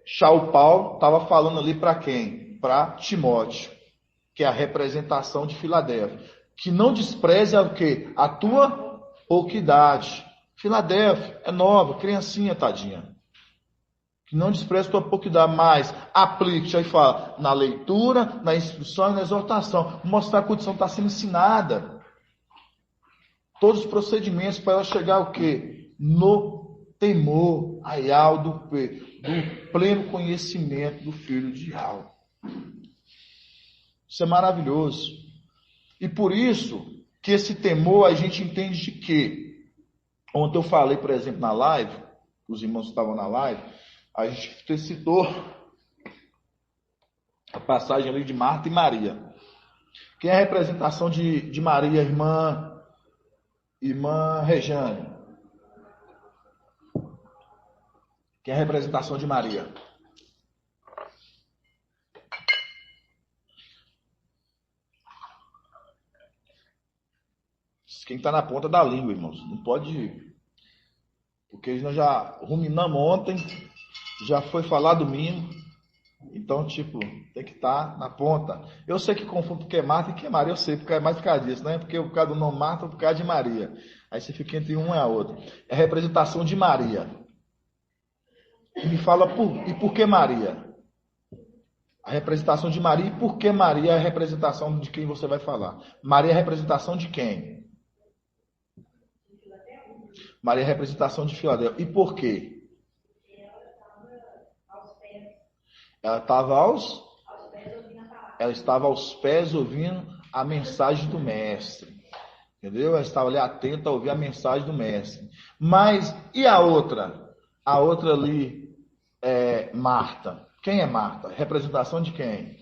Shaul Paulo estava falando ali para quem? Para Timóteo, que é a representação de Filadélfia. Que não despreze o quê? A tua pouquidade. Filadélfia é nova, criancinha, tadinha. Que não despreze a tua pouquidade, mas aplique, aí fala, na leitura, na instrução e na exortação. Mostrar que a condição está sendo ensinada. Todos os procedimentos para ela chegar o quê? No temor a Iau do pleno conhecimento do Filho de Iau. Isso é maravilhoso. E por isso que esse temor a gente entende de quê? Ontem eu falei, por exemplo, na live, os irmãos que estavam na live, a gente citou a passagem ali de Marta e Maria. Quem é a representação de Maria, irmã Rejane? que é a representação de Maria. Quem está na ponta da língua, irmãos. Não pode... Porque nós já ruminamos ontem, já foi falar domingo. Então, tipo, tem que estar na ponta. Eu sei que confundo porque é Marta e que é Maria. Eu sei, porque é mais por causa disso, né? Porque por causa do nome Marta, por causa de Maria. Aí você fica entre uma e a outra. É a representação de Maria. E me fala, e por que Maria? A representação de Maria e por que Maria é a representação de quem você vai falar? Maria é a representação de quem? Maria é a representação de Filadélfia. E por quê? Ela estava aos pés ouvindo a mensagem do mestre. Entendeu? Ela estava ali atenta a ouvir a mensagem do mestre. Mas, e a outra? A outra ali é Marta. Quem é Marta? Representação de quem?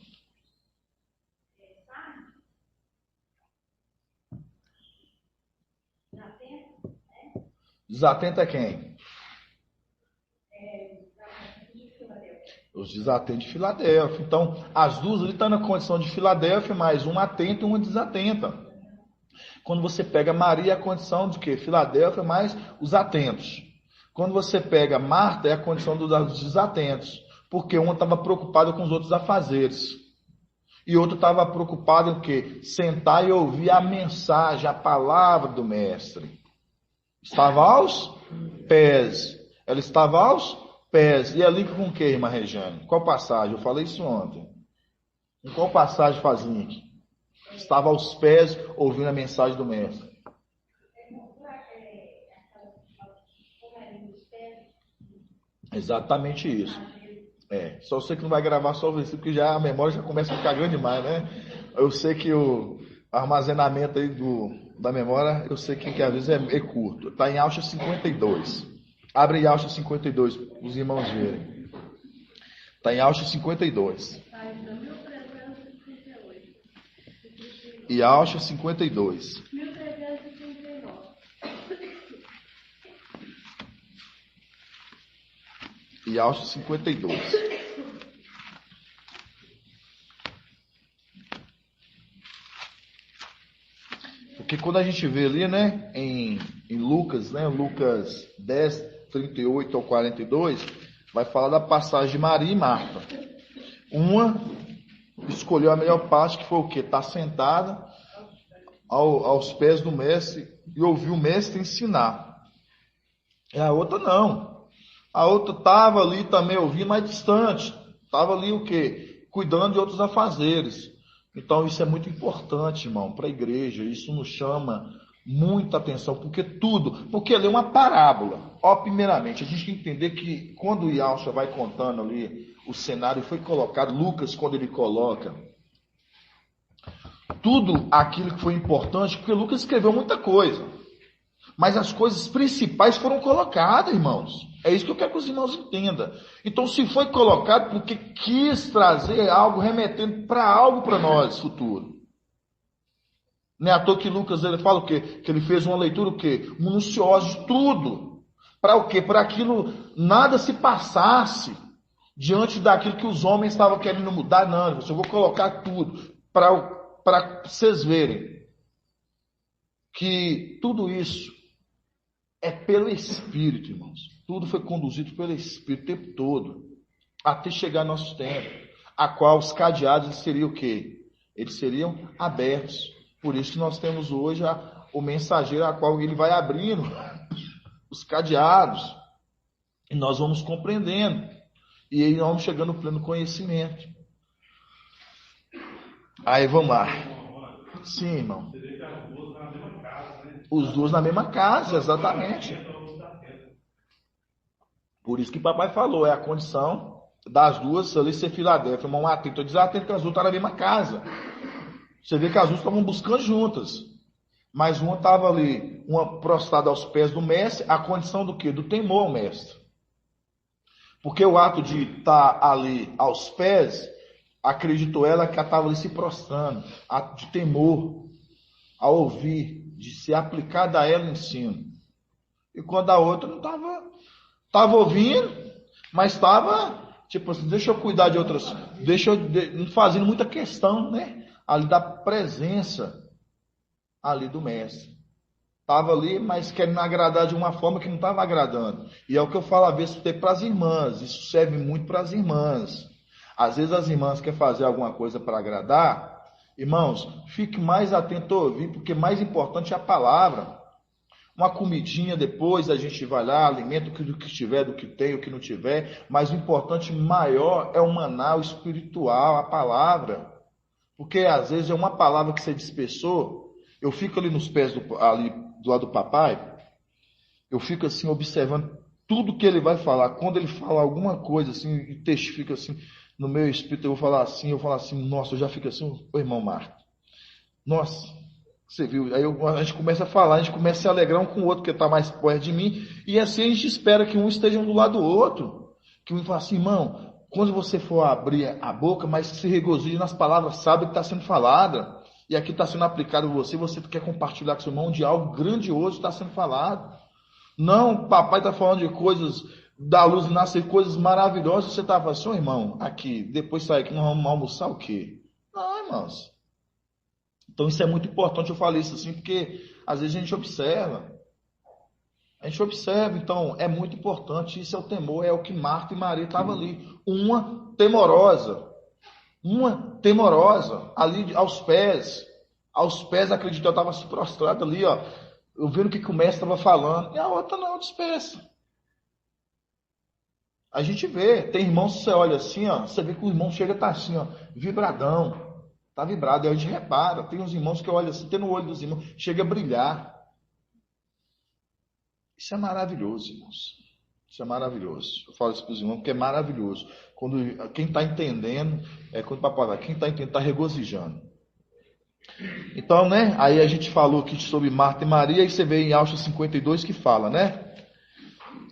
Desatenta é quem? Os desatentos de Filadélfia. Então, as duas ali estão na condição de Filadélfia, mas uma atenta e uma desatenta. Quando você pega Maria, é a condição de quê? Filadélfia, mais os atentos. Quando você pega Marta, é a condição dos desatentos. Porque uma estava preocupada com os outros afazeres. E outra estava preocupada em quê? Sentar e ouvir a mensagem, a palavra do mestre. Estava aos pés. Ela estava aos pés. E ali com o que, irmã Regiane? Qual passagem? Eu falei isso ontem. Em qual passagem fazia aqui? Estava aos pés ouvindo a mensagem do mestre. Exatamente isso. Só sei que não vai gravar só o versículo, porque já a memória já começa a ficar grande demais, né? Eu sei que o armazenamento aí da memória, eu sei que às vezes é curto. Está em Alcha 52. Abre em Alcha 52, para os irmãos verem. Está em Alcha 52. E Alcha 52. E Alcha 52. Porque quando a gente vê ali, né, em Lucas, né, Lucas 10, 38 ao 42, vai falar da passagem de Maria e Marta. Uma escolheu a melhor parte, que foi o quê? Estar sentada aos pés do mestre e ouvir o mestre ensinar. E a outra não. A outra estava ali também ouvindo, mais distante. Estava ali o quê? Cuidando de outros afazeres. Então isso é muito importante, irmão, para a igreja. Isso nos chama muita atenção, porque ali é uma parábola. Primeiramente, a gente tem que entender que quando o Yalcha vai contando ali o cenário, foi colocado, Lucas, quando ele coloca tudo aquilo que foi importante, porque Lucas escreveu muita coisa. Mas as coisas principais foram colocadas, irmãos. É isso que eu quero que os irmãos entendam. Então, se foi colocado, porque quis trazer algo, remetendo para algo para nós, futuro. Não é à toa que Lucas ele fala o quê? Que ele fez uma leitura o quê? Minuciosa de tudo. Para o quê? Para aquilo nada se passasse diante daquilo que os homens estavam querendo mudar. Não, eu vou colocar tudo para vocês verem que tudo isso é pelo Espírito, irmãos. Tudo foi conduzido pelo Espírito o tempo todo, até chegar nosso tempo, a qual os cadeados eles seriam o quê? Eles seriam abertos. Por isso que nós temos hoje o mensageiro, a qual ele vai abrindo os cadeados, e nós vamos compreendendo, e aí nós vamos chegando no pleno conhecimento. Aí vamos lá. Sim, irmão. Os dois na mesma casa, exatamente. Por isso que papai falou, é a condição das duas ali ser Filadélfia, irmão atento ou desatento, que as duas estão na mesma casa. Você vê que as duas estavam buscando juntas. Mas uma estava ali, uma prostrada aos pés do mestre, a condição do quê? Do temor ao mestre. Porque o ato de estar ali aos pés, acreditou ela que ela estava ali se prostrando, ato de temor, a ouvir, de ser aplicada a ela o ensino. E quando a outra não estava ouvindo, Mas estava, tipo assim, deixa eu cuidar de outras, fazendo muita questão, né? Ali da presença ali do mestre. Estava ali, mas querendo agradar de uma forma que não estava agradando. E é o que eu falo, às vezes, para as irmãs. Isso serve muito para as irmãs. Às vezes as irmãs querem fazer alguma coisa para agradar. Irmãos, fique mais atento a ouvir, porque mais importante é a palavra. Uma comidinha depois, a gente vai lá, alimenta do que tiver, do que tem, o que não tiver. Mas o importante maior é o maná espiritual, a palavra. Porque às vezes é uma palavra que você dispersou. Eu fico ali nos pés, ali do lado do papai, eu fico assim observando tudo que ele vai falar. Quando ele fala alguma coisa assim, e testifica assim, no meu espírito eu falo assim, nossa, eu já fico assim, ô irmão Marco, nossa, você viu? Aí a gente começa a falar, a gente começa a se alegrar um com o outro, que está mais perto de mim, e assim a gente espera que um esteja um do lado do outro, que um fala assim, irmão, quando você for abrir a boca, mas se regozije nas palavras, sabe que está sendo falada. E aqui está sendo aplicado a você, você quer compartilhar com seu irmão de algo grandioso que está sendo falado. Não, papai está falando de coisas da luz nascer, coisas maravilhosas, você está falando assim, irmão, aqui, depois sai aqui, nós vamos almoçar o quê? Não, irmãos. Então isso é muito importante, eu falei isso assim, porque às vezes a gente observa. Então é muito importante, isso é o temor, é o que Marta e Maria estavam ali. Uma temorosa, ali aos pés, acredito, eu estava se prostrado ali, ó, eu vendo o que o mestre estava falando, e a outra não, dispersa. A gente vê, tem irmãos que você olha assim, ó, você vê que o irmão chega a estar assim, ó, vibradão, tá vibrado, aí a gente repara, tem uns irmãos que olham assim, tem no olho dos irmãos, chega a brilhar. Isso é maravilhoso, irmãos. Isso é maravilhoso. Eu falo isso para os irmãos porque é maravilhoso. Quando quem está entendendo, quando o papai vai, quem está entendendo está regozijando. Então, né? Aí a gente falou aqui sobre Marta e Maria, e você vê em Atos 52 que fala, né?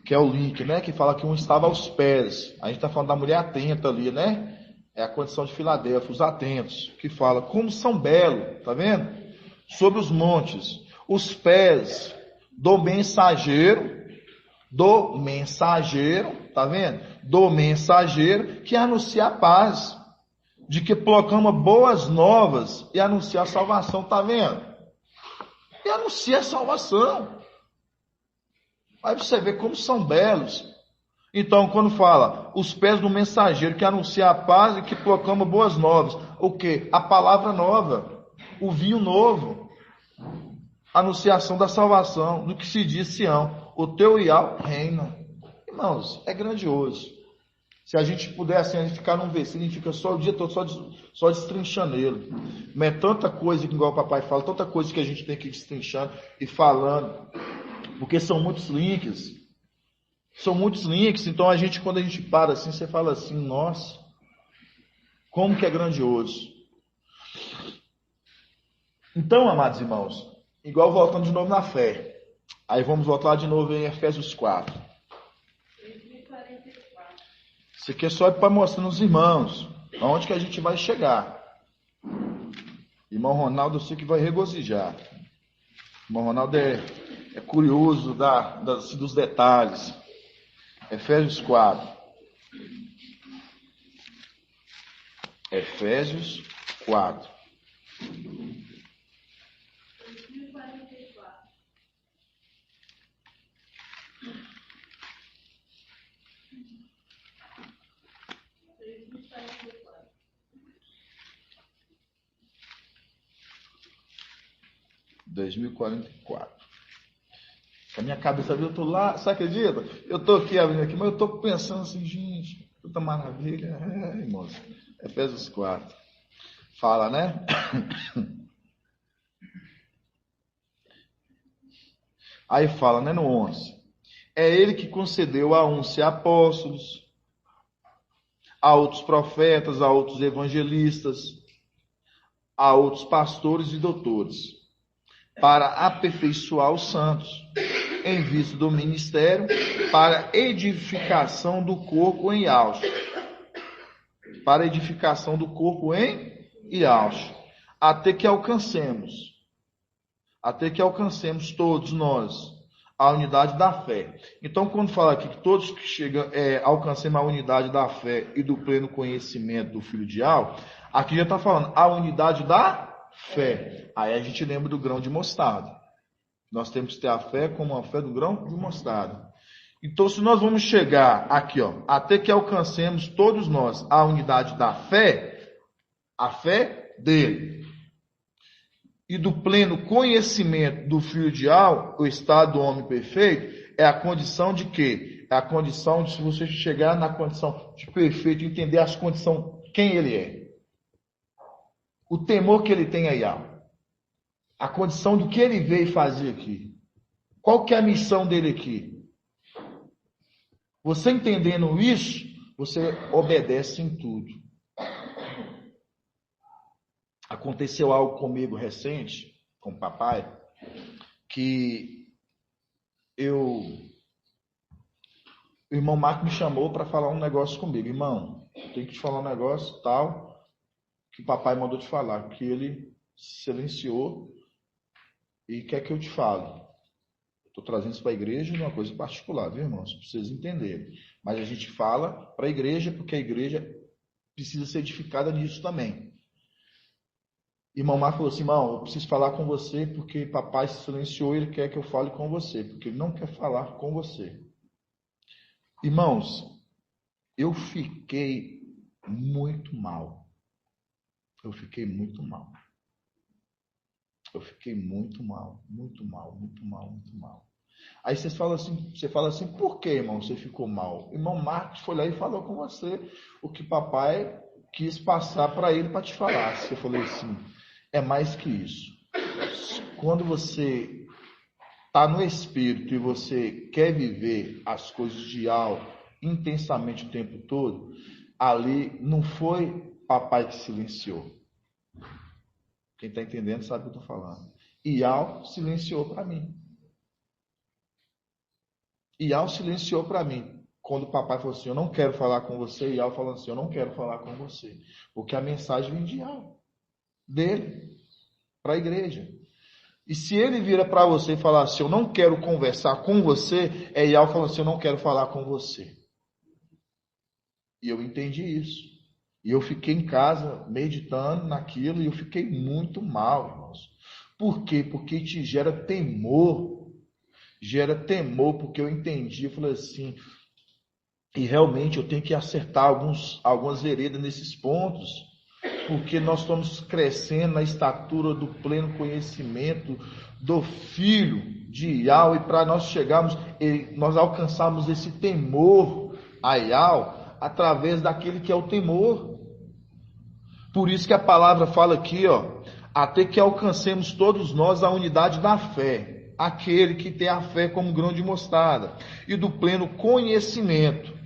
Que é o link, né? Que fala que um estava aos pés. A gente está falando da mulher atenta ali, né? É a condição de Filadélfia, os atentos, que fala como são belos, tá vendo? Sobre os montes, os pés do mensageiro, tá vendo? Do mensageiro que anuncia a paz, de que proclama boas novas e anuncia a salvação, tá vendo? E anuncia a salvação. Aí você vê como são belos. Então, quando fala os pés do mensageiro que anuncia a paz e que proclama boas novas, o que? A palavra nova, o vinho novo, a anunciação da salvação, do que se diz Sião, o teu Iau reina. Irmãos, é grandioso. Se a gente puder assim, a gente ficar num versículo, a gente fica só o dia todo só destrinchando ele. Mas é tanta coisa, que igual o papai fala, tanta coisa que a gente tem que ir destrinchando e falando, porque são muitos links. Então quando a gente para assim, você fala assim, nossa, como que é grandioso. Então, amados irmãos, igual voltando de novo na fé. Aí vamos voltar de novo em Efésios 4. Isso aqui é só para mostrar nos irmãos aonde que a gente vai chegar. Irmão Ronaldo, eu sei que vai regozijar. Irmão Ronaldo é curioso dos detalhes. Efésios 4. Efésios 4. 2044. A minha cabeça, eu tô lá, você acredita? Eu tô aqui abrindo aqui, mas eu tô pensando assim, gente, puta maravilha. Irmãos, Efésios 4. Fala, né? Aí fala, né, no 11. É ele que concedeu a uns ser apóstolos, a outros profetas, a outros evangelistas, a outros pastores e doutores, para aperfeiçoar os santos, em vista do ministério, para edificação do corpo em Ausch. Para edificação do corpo em Ausch. Até que alcancemos todos nós a unidade da fé. Então, quando fala aqui que todos que chegam, alcancemos a unidade da fé e do pleno conhecimento do Filho de Al, aqui já está falando a unidade da fé. Aí a gente lembra do grão de mostarda. Nós temos que ter a fé como a fé do grão de mostarda. Então, se nós vamos chegar aqui, ó, até que alcancemos todos nós a unidade da fé, a fé dele, e do pleno conhecimento do Filho de Al, o estado do homem perfeito, é a condição de quê? É a condição de, se você chegar na condição de perfeito, entender as condições, quem ele é. O temor que ele tem aí, a condição do que ele veio fazer aqui. Qual que é a missão dele aqui? Você entendendo isso, você obedece em tudo. Aconteceu algo comigo recente, com o papai, que o irmão Marco me chamou para falar um negócio comigo. Irmão, tenho que te falar um negócio tal, que o papai mandou te falar, que ele silenciou e quer que eu te fale. Estou trazendo isso para a igreja, uma coisa particular, viu, irmãos? Para vocês entenderem. Mas a gente fala para a igreja, porque a igreja precisa ser edificada nisso também. Irmão Marco falou assim, irmão, eu preciso falar com você, porque papai se silenciou e ele quer que eu fale com você, porque ele não quer falar com você. Irmãos, eu fiquei muito mal. Eu fiquei muito mal. Eu fiquei muito mal, muito mal, muito mal, muito mal. Aí você fala assim, por que, irmão, você ficou mal? Irmão Marcos foi lá e falou com você o que papai quis passar para ele para te falar. Você falou assim, é mais que isso. Quando você está no Espírito e você quer viver as coisas de algo intensamente o tempo todo, ali não foi papai que silenciou. Quem está entendendo sabe o que eu estou falando. Ial silenciou para mim. Ial silenciou para mim. Quando o papai falou assim, eu não quero falar com você, Ial falou assim, eu não quero falar com você. Porque a mensagem vem de Ial. Dele. Para a igreja. E se ele vira para você e falar assim, eu não quero conversar com você, é Ial falando assim, eu não quero falar com você. E eu entendi isso. E eu fiquei em casa meditando naquilo e eu fiquei muito mal, irmãos. Por quê? Porque te gera temor. Gera temor, porque eu entendi. Eu falei assim, e realmente eu tenho que acertar algumas veredas nesses pontos, porque nós estamos crescendo na estatura do pleno conhecimento do Filho de Ial, e para nós chegarmos, nós alcançarmos esse temor a Ial, através daquele que é o temor. Por isso que a palavra fala aqui, ó, até que alcancemos todos nós a unidade da fé, aquele que tem a fé como grão de mostarda, e do pleno conhecimento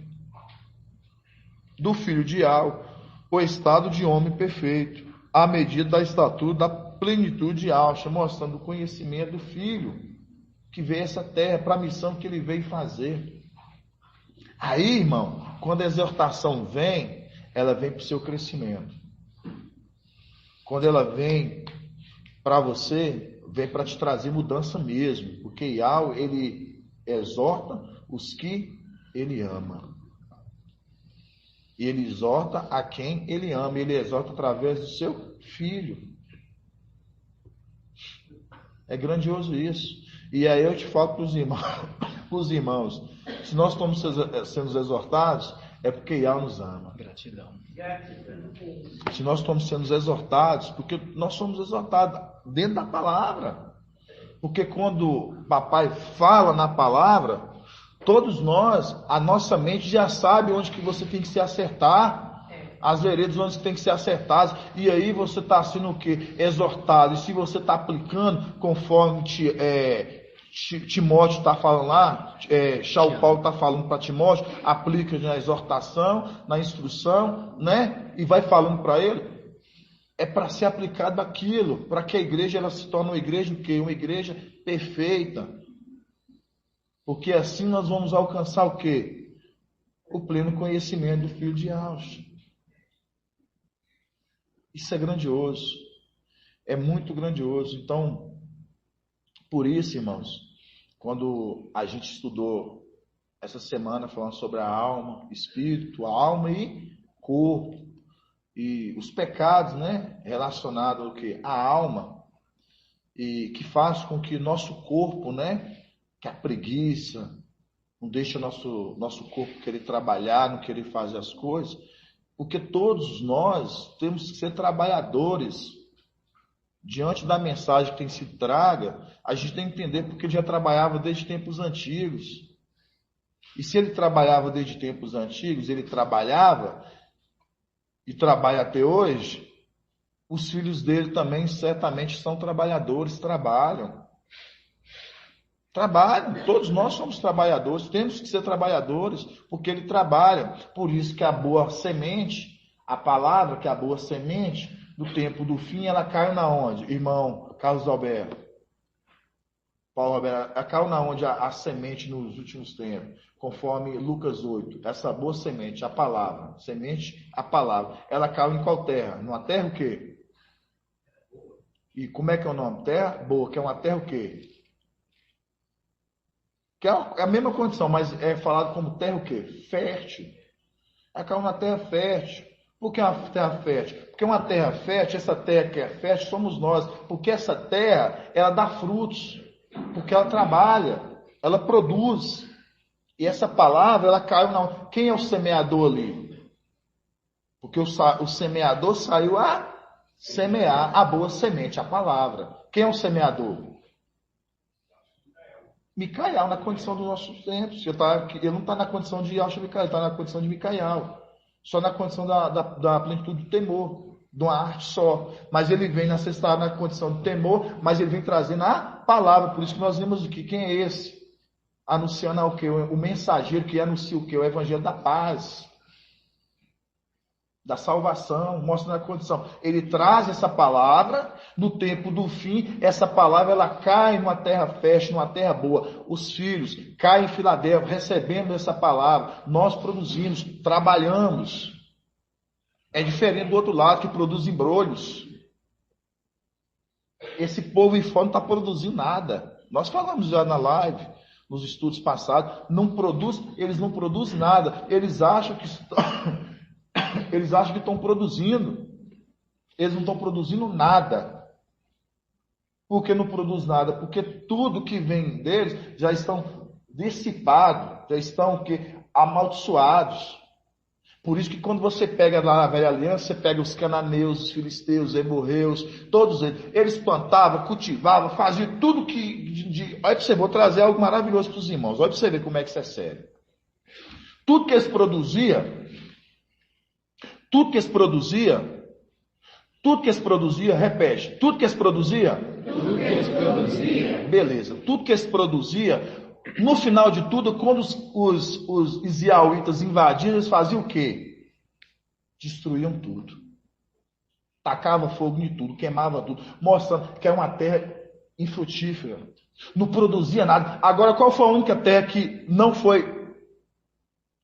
do Filho de Ial, o estado de homem perfeito, à medida da estatura da plenitude de alça, mostrando o conhecimento do Filho, que veio a essa terra para a missão que ele veio fazer. Aí, irmão, quando a exortação vem, ela vem para o seu crescimento. Quando ela vem para você, vem para te trazer mudança mesmo, porque Ial, ele exorta os que ele ama. E ele exorta a quem ele ama, ele exorta através do seu Filho. É grandioso isso. E aí eu te falo para os irmãos, se nós estamos sendo exortados, é porque Ial nos ama. Gratidão. Se nós estamos sendo exortados, porque nós somos exortados dentro da palavra. Porque quando papai fala na palavra, todos nós, a nossa mente já sabe onde que você tem que se acertar, as veredas onde tem que ser acertadas, e aí você está sendo o quê? Exortado. E se você está aplicando conforme Timóteo está falando lá, Paulo está falando para Timóteo, aplica na exortação, na instrução, né? E vai falando para ele, é para ser aplicado aquilo, para que a igreja ela se torne uma igreja o quê? Uma igreja perfeita. Porque assim nós vamos alcançar o quê? O pleno conhecimento do Filho de Ial. Isso é grandioso. É muito grandioso. Então, por isso, irmãos, quando a gente estudou essa semana falando sobre a alma, espírito, alma e corpo, e os pecados, né, relacionados ao que? A alma, e que faz com que nosso corpo, né, que a preguiça, não deixa nosso corpo querer trabalhar, não querer fazer as coisas, porque todos nós temos que ser trabalhadores. Diante da mensagem que tem sido traga, a gente tem que entender porque ele já trabalhava desde tempos antigos. E se ele trabalhava desde tempos antigos, ele trabalhava e trabalha até hoje, os filhos dele também certamente são trabalhadores, trabalham. Trabalham, todos nós somos trabalhadores, temos que ser trabalhadores, porque ele trabalha. Por isso que a boa semente, a palavra que é a boa semente, do tempo do fim, ela caiu na onde? Irmão Carlos Alberto, Paulo Alberto, ela caiu na onde a semente nos últimos tempos, conforme Lucas 8, essa boa semente, a palavra, semente, a palavra, ela caiu em qual terra? Numa terra o quê? E como é que é o nome? Terra boa, que é uma terra o quê? Que é a mesma condição, mas é falado como terra o quê? Fértil. Ela caiu na terra fértil. Por que uma terra fértil? Porque uma terra fértil, essa terra que é fértil, somos nós. Porque essa terra, ela dá frutos. Porque ela trabalha, ela produz. E essa palavra, ela caiu na... Quem é o semeador ali? Porque o semeador saiu a semear a boa semente, a palavra. Quem é o semeador? Micael, na condição dos nossos tempos. Ele não está na condição de Yahshua Micael, ele está na condição de Micael. Só na condição da plenitude do temor, de uma arte só. Mas ele vem na condição de temor, mas ele vem trazendo a palavra. Por isso que nós vimos aqui, quem é esse? Anunciando o quê? O mensageiro que anuncia o quê? O evangelho da paz, da salvação, mostra na condição. Ele traz essa palavra, no tempo do fim, essa palavra ela cai numa terra fértil, numa terra boa. Os filhos caem em Filadélfia, recebendo essa palavra. Nós produzimos, trabalhamos. É diferente do outro lado, que produz embrulhos. Esse povo em fora não está produzindo nada. Nós falamos já na live, nos estudos passados, eles não produzem nada. Eles acham que estão produzindo. Eles não estão produzindo nada. Por que não produz nada? Porque tudo que vem deles já estão dissipados, já estão o quê? Amaldiçoados. Por isso que quando você pega lá na velha aliança, você pega os cananeus, os filisteus, os hemorreus, todos eles plantavam, cultivavam, faziam tudo que... Olha para você, vou trazer algo maravilhoso para os irmãos. Olha para você ver como é que isso é sério. Tudo que eles produziam, repete. Tudo que eles produziam? Beleza. Tudo que eles produziam, no final de tudo, quando os israelitas invadiram, eles faziam o quê? Destruíam tudo. Tacavam fogo em tudo, queimavam tudo, mostrando que era uma terra infrutífera. Não produzia nada. Agora, qual foi a única terra que não foi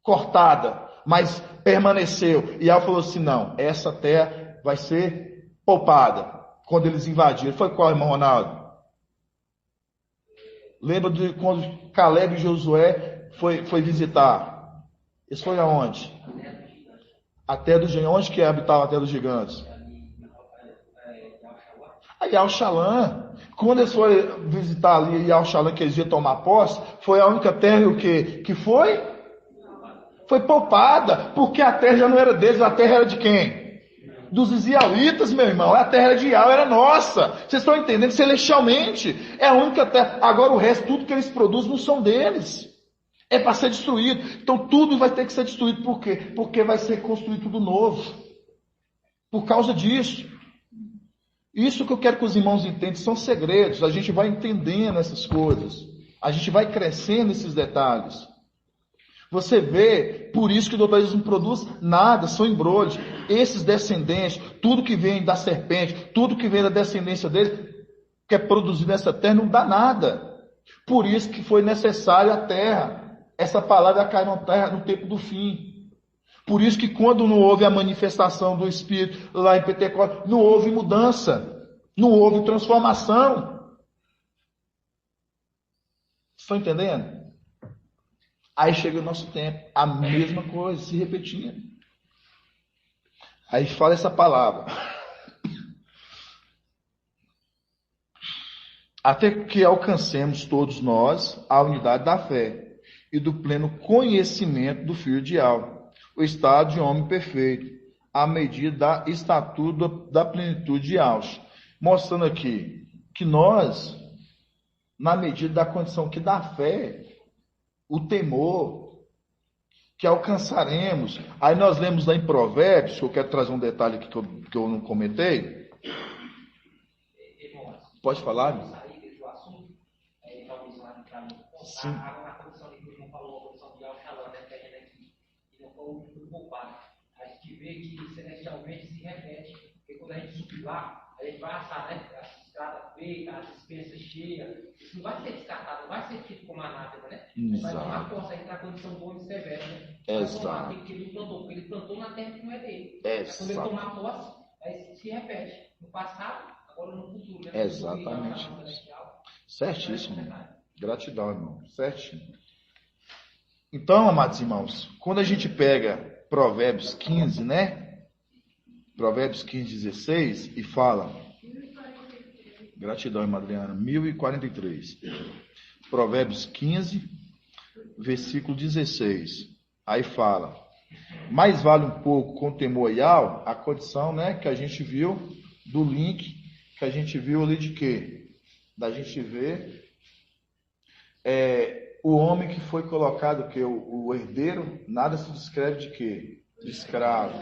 cortada, mas permaneceu? E ela falou assim, não, essa terra vai ser poupada quando eles invadiram. Foi qual, irmão Ronaldo? Lembra de quando Caleb e Josué foi visitar? Isso foi aonde? A terra dos gigantes. Onde que habitava a terra dos gigantes? A Yal-Shalã. Quando eles foram visitar ali Yal-Shalã, que eles iam tomar posse, foi a única terra o quê? Que foi? Foi poupada, porque a terra já não era deles, a terra era de quem? Dos israelitas, meu irmão. A terra de Yal era nossa. Vocês estão entendendo? Celestialmente. É a única terra. Agora o resto, tudo que eles produzem não são deles. É para ser destruído. Então tudo vai ter que ser destruído. Por quê? Porque vai ser construído tudo novo. Por causa disso. Isso que eu quero que os irmãos entendam. São segredos. A gente vai entendendo essas coisas. A gente vai crescendo nesses detalhes. Você vê, por isso que o doutorismo não produz nada, são embrulhos. Esses descendentes, tudo que vem da serpente, tudo que vem da descendência deles, que é produzido nessa terra, não dá nada. Por isso que foi necessário a terra. Essa palavra cai na terra no tempo do fim. Por isso que quando não houve a manifestação do Espírito lá em Pentecostes, não houve mudança, não houve transformação. Estão entendendo? Aí chega o nosso tempo, a mesma coisa, se repetindo. Aí fala essa palavra. Até que alcancemos todos nós a unidade da fé e do pleno conhecimento do Filho ideal, o estado de homem perfeito, à medida da estatura da plenitude de Auschwitz. Mostrando aqui que nós, na medida da condição que dá fé, o temor, que alcançaremos. Aí nós lemos lá em Provérbios, que eu quero trazer um detalhe aqui que eu não comentei. Pode falar? Sim. A condição de que não falou, a condição de Alcalã, né, pegando aqui, e não foi muito poupado. A gente vê que celestialmente se repete, porque quando a gente subir lá, a gente vai assar, né, as estradas feitas, as dispensas cheias, isso não vai ser descartado, não vai ser tido como anátema, né? Vai tomar força aí na condição do homem severo, né? Exato. Que ele plantou, porque ele plantou na terra que não é dele. Exato. Quando ele tomar posse, aí se repete. No passado, agora no futuro, né? Exatamente. Certíssimo. Gratidão, irmão. Certinho. Então, amados irmãos, quando a gente pega Provérbios 15, né? Provérbios 15, 16, e fala... Gratidão, irmã Adriana. 1043. Provérbios 15, versículo 16. Aí fala... Mais vale um pouco com temor e a condição, né? Que a gente viu do link, que a gente viu ali de quê? Da gente ver... o homem que foi colocado, que o herdeiro, nada se descreve de quê? De escravo.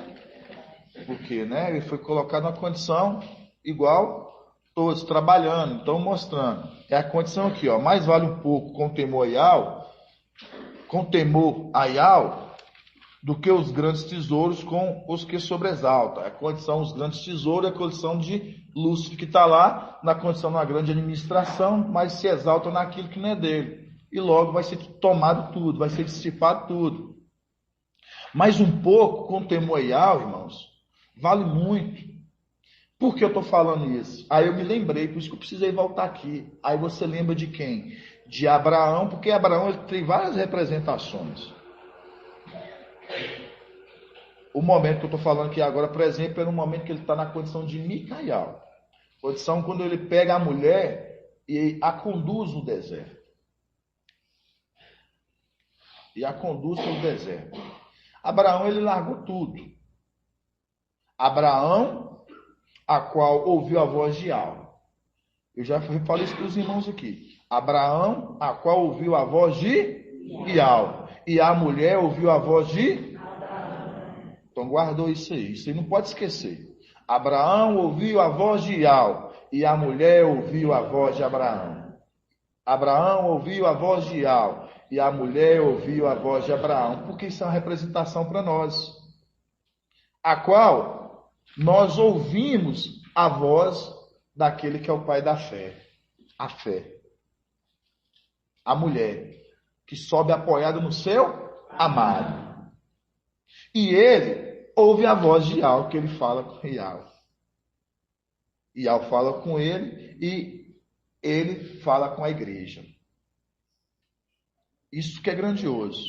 Porque, né? Ele foi colocado numa condição igual todos, trabalhando. Então, mostrando. É a condição aqui, ó. Mais vale um pouco com temor aial, do que os grandes tesouros com os que sobresaltam. A condição, os grandes tesouros, é a condição de Lúcifer, que está lá, na condição de uma grande administração, mas se exalta naquilo que não é dele. E logo vai ser tomado tudo, vai ser dissipado tudo. Mas um pouco com temor aial, irmãos, vale muito. Por que eu estou falando isso? Aí eu me lembrei, por isso que eu precisei voltar aqui. Aí você lembra de quem? De Abraão, porque Abraão ele tem várias representações. O momento que eu estou falando aqui agora, por exemplo, é no momento que ele está na condição de Micael. Condição quando ele pega a mulher e a conduz no deserto. E a conduz pelo deserto. Abraão, ele largou tudo. Abraão, a qual ouviu a voz de Yahvé. Eu já falei isso para os irmãos aqui. Abraão, a qual ouviu a voz de Yahvé. E a mulher ouviu a voz de... Então guardou isso aí. Isso aí não pode esquecer. Abraão ouviu a voz de Yahvé. E a mulher ouviu a voz de Abraão. Abraão ouviu a voz de Yahvé. E a mulher ouviu a voz de Abraão. Porque isso é uma representação para nós. A qual nós ouvimos a voz daquele que é o pai da fé. A fé. A mulher que sobe apoiada no seu amado. E ele ouve a voz de Yahvé, que ele fala com Yahvé. Yahvé fala com ele e ele fala com a igreja. Isso que é grandioso.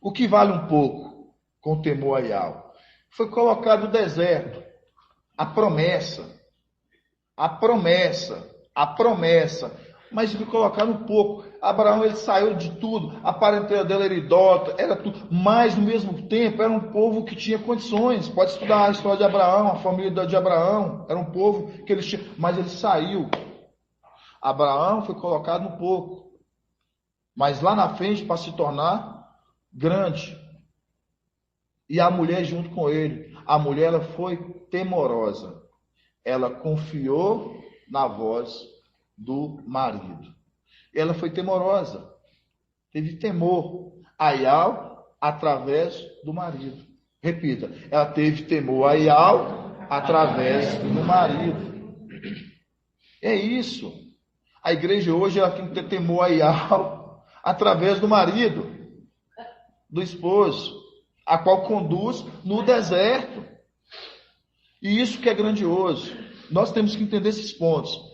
O que vale um pouco com temor a Yahvé? Foi colocado o deserto, a promessa, mas foi colocado um pouco. Abraão, ele saiu de tudo, a parentela dele era idólatra, era tudo, mas no mesmo tempo era um povo que tinha condições. Pode estudar a história de Abraão, a família de Abraão, era um povo que eles tinham, mas ele saiu. Abraão foi colocado um pouco, mas lá na frente para se tornar grande. E a mulher junto com ele. A mulher, ela foi temorosa. Ela confiou na voz do marido. Ela foi temorosa. Teve temor a Yahvé através do marido. Repita. Ela teve temor a Yahvé através do marido. É isso. A igreja hoje ela tem que ter temor a Yahvé através do marido, do esposo, a qual conduz no deserto. E isso que é grandioso. Nós temos que entender esses pontos.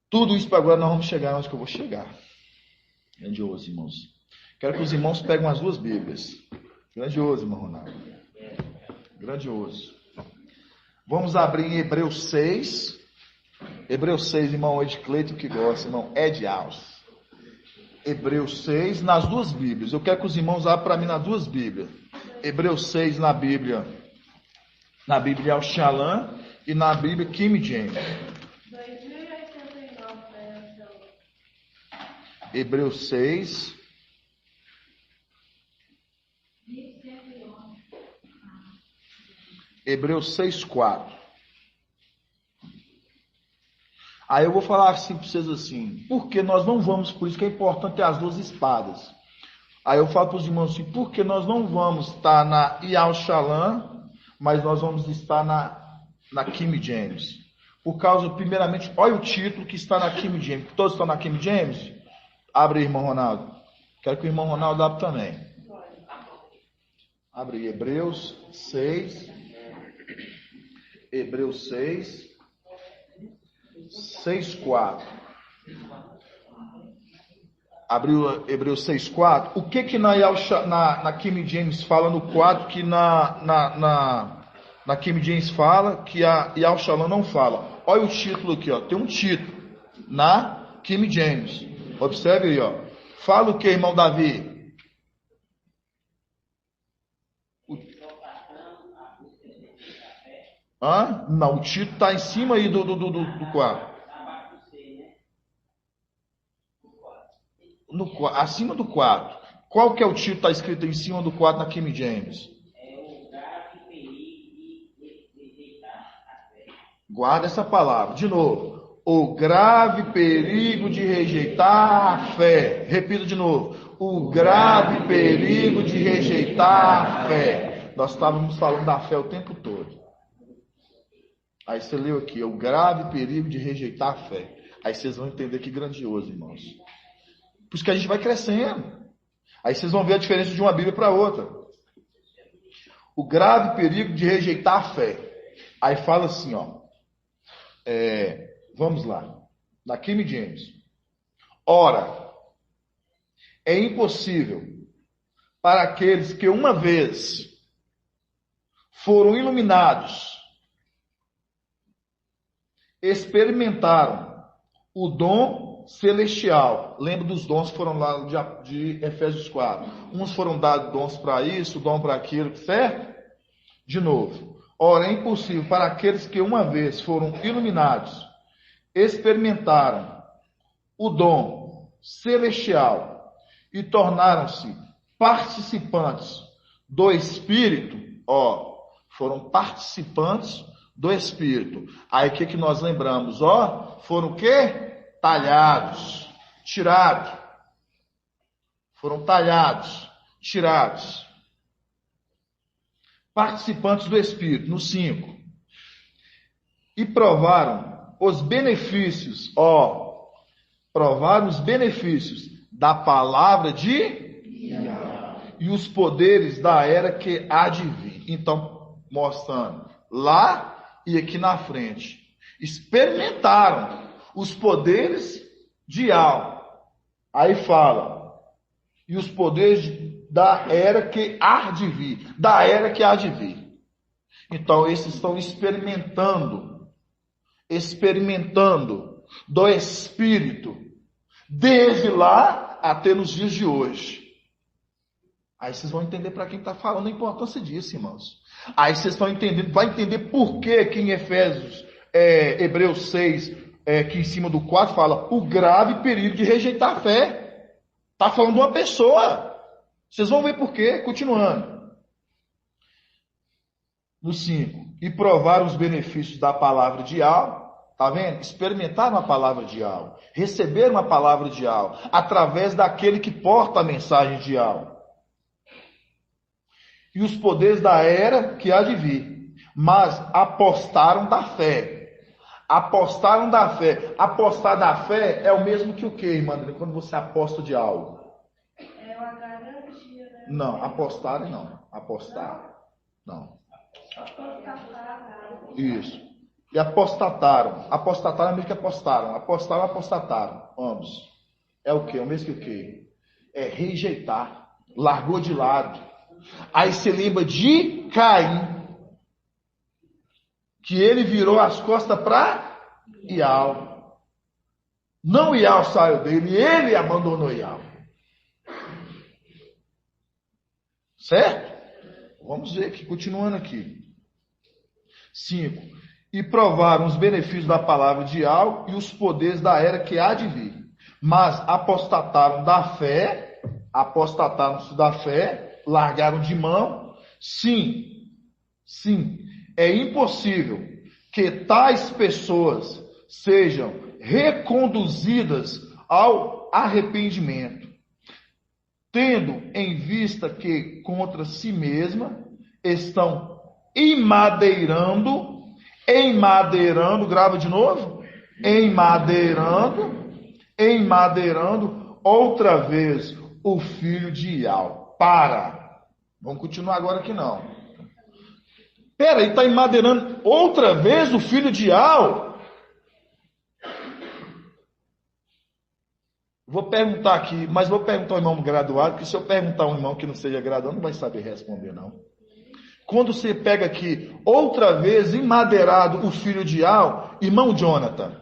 Tudo isso para agora nós vamos chegar onde que eu vou chegar. Grandioso, irmãos. Quero que os irmãos peguem as duas Bíblias. Grandioso, irmão Ronaldo. Grandioso. Vamos abrir em Hebreus 6. Hebreus 6, irmão Ed Cleiton que gosta, irmão Ed Alves. Hebreus 6, nas duas Bíblias. Eu quero que os irmãos abram para mim nas duas Bíblias. Hebreus 6 na Bíblia Al Shalom e na Bíblia King James. 2089, Hebreus 6. 1111. Hebreus 6:4. Aí eu vou falar assim para vocês assim, porque nós não vamos, por isso que é importante ter as duas espadas. Aí eu falo para os irmãos assim, porque nós não vamos estar na Yal Shalom, mas nós vamos estar na King James. Por causa, primeiramente, olha o título que está na King James. Todos estão na King James? Abre aí, irmão Ronaldo. Quero que o irmão Ronaldo abra também. Abre aí, Hebreus 6. Hebreus 6. 6:4. Abriu Hebreus 6:4. O que na King James fala no 4 que na King James fala que a Yal Shalom não fala? Olha o título aqui, ó. Tem um título na King James. Observe aí, ó. Fala o que, irmão Davi? Não, o título está em cima aí do 4. Acima do 4. Qual que é o título que está escrito em cima do 4 na King James? Guarda essa palavra. De novo. O grave perigo de rejeitar a fé. Repita de novo. O grave perigo de rejeitar a fé. Nós estávamos falando da fé o tempo todo. Aí você leu aqui, o grave perigo de rejeitar a fé. Aí vocês vão entender que grandioso, irmãos. Por isso que a gente vai crescendo. Aí vocês vão ver a diferença de uma Bíblia para outra. O grave perigo de rejeitar a fé. Aí fala assim, ó. Vamos lá. Na King James. Ora, é impossível para aqueles que uma vez foram iluminados, experimentaram o dom celestial. Lembra dos dons que foram lá de Efésios 4. Uns foram dados dons para isso, dom para aquilo, certo? De novo. Ora, é impossível para aqueles que uma vez foram iluminados, experimentaram o dom celestial e tornaram-se participantes do Espírito, foram participantes do Espírito. Aí o que nós lembramos? Foram o quê? Talhados, tirados. Foram talhados, tirados. Participantes do Espírito, no 5. E provaram os benefícios, provaram os benefícios da palavra e os poderes da era que há de vir. Então, mostrando lá e aqui na frente. Experimentaram os poderes de Al. Aí fala, e os poderes da era que há de vir. Da era que há de vir. Então, esses estão experimentando do Espírito, desde lá até nos dias de hoje. Aí vocês vão entender para quem está falando a importância disso, irmãos. Aí vocês estão entendendo, vai entender por que em Efésios, Hebreus 6, que em cima do 4 fala o grave perigo de rejeitar a fé. Está falando de uma pessoa. Vocês vão ver por quê, continuando. No 5, e provaram os benefícios da palavra de Al, tá vendo? Experimentaram a palavra de Al, receberam a palavra de Al, através daquele que porta a mensagem de Al. E os poderes da era que há de vir, mas apostaram da fé. Apostaram da fé. Apostar da fé é o mesmo que o quê, irmã? Quando você aposta de algo. É uma garantia, né? Não, apostar não. Apostar. Não. Isso. E apostataram. Apostataram é o mesmo que apostaram. Apostaram, apostataram. Ambos. É o quê? O mesmo que o quê? é rejeitar, largou de lado. Aí você lembra de Caim, que ele virou as costas para Ial. Não Ial saiu dele, ele abandonou Ial. Certo? Vamos ver aqui, continuando aqui. 5. E provaram os benefícios da palavra de Ial e os poderes da era que há de vir. Mas apostataram da fé, apostataram-se da fé, largaram de mão. Sim, é impossível que tais pessoas sejam reconduzidas ao arrependimento, tendo em vista que contra si mesma estão emadeirando, grava de novo, emadeirando outra vez o filho de Ial. Vamos continuar agora aqui não. Pera, ele está emadeirando outra vez o filho de Ial? Vou perguntar aqui, mas vou perguntar ao irmão graduado, porque se eu perguntar a um irmão que não seja graduado, não vai saber responder não. Quando você pega aqui, outra vez emadeirado o filho de Ial, irmão Jonathan,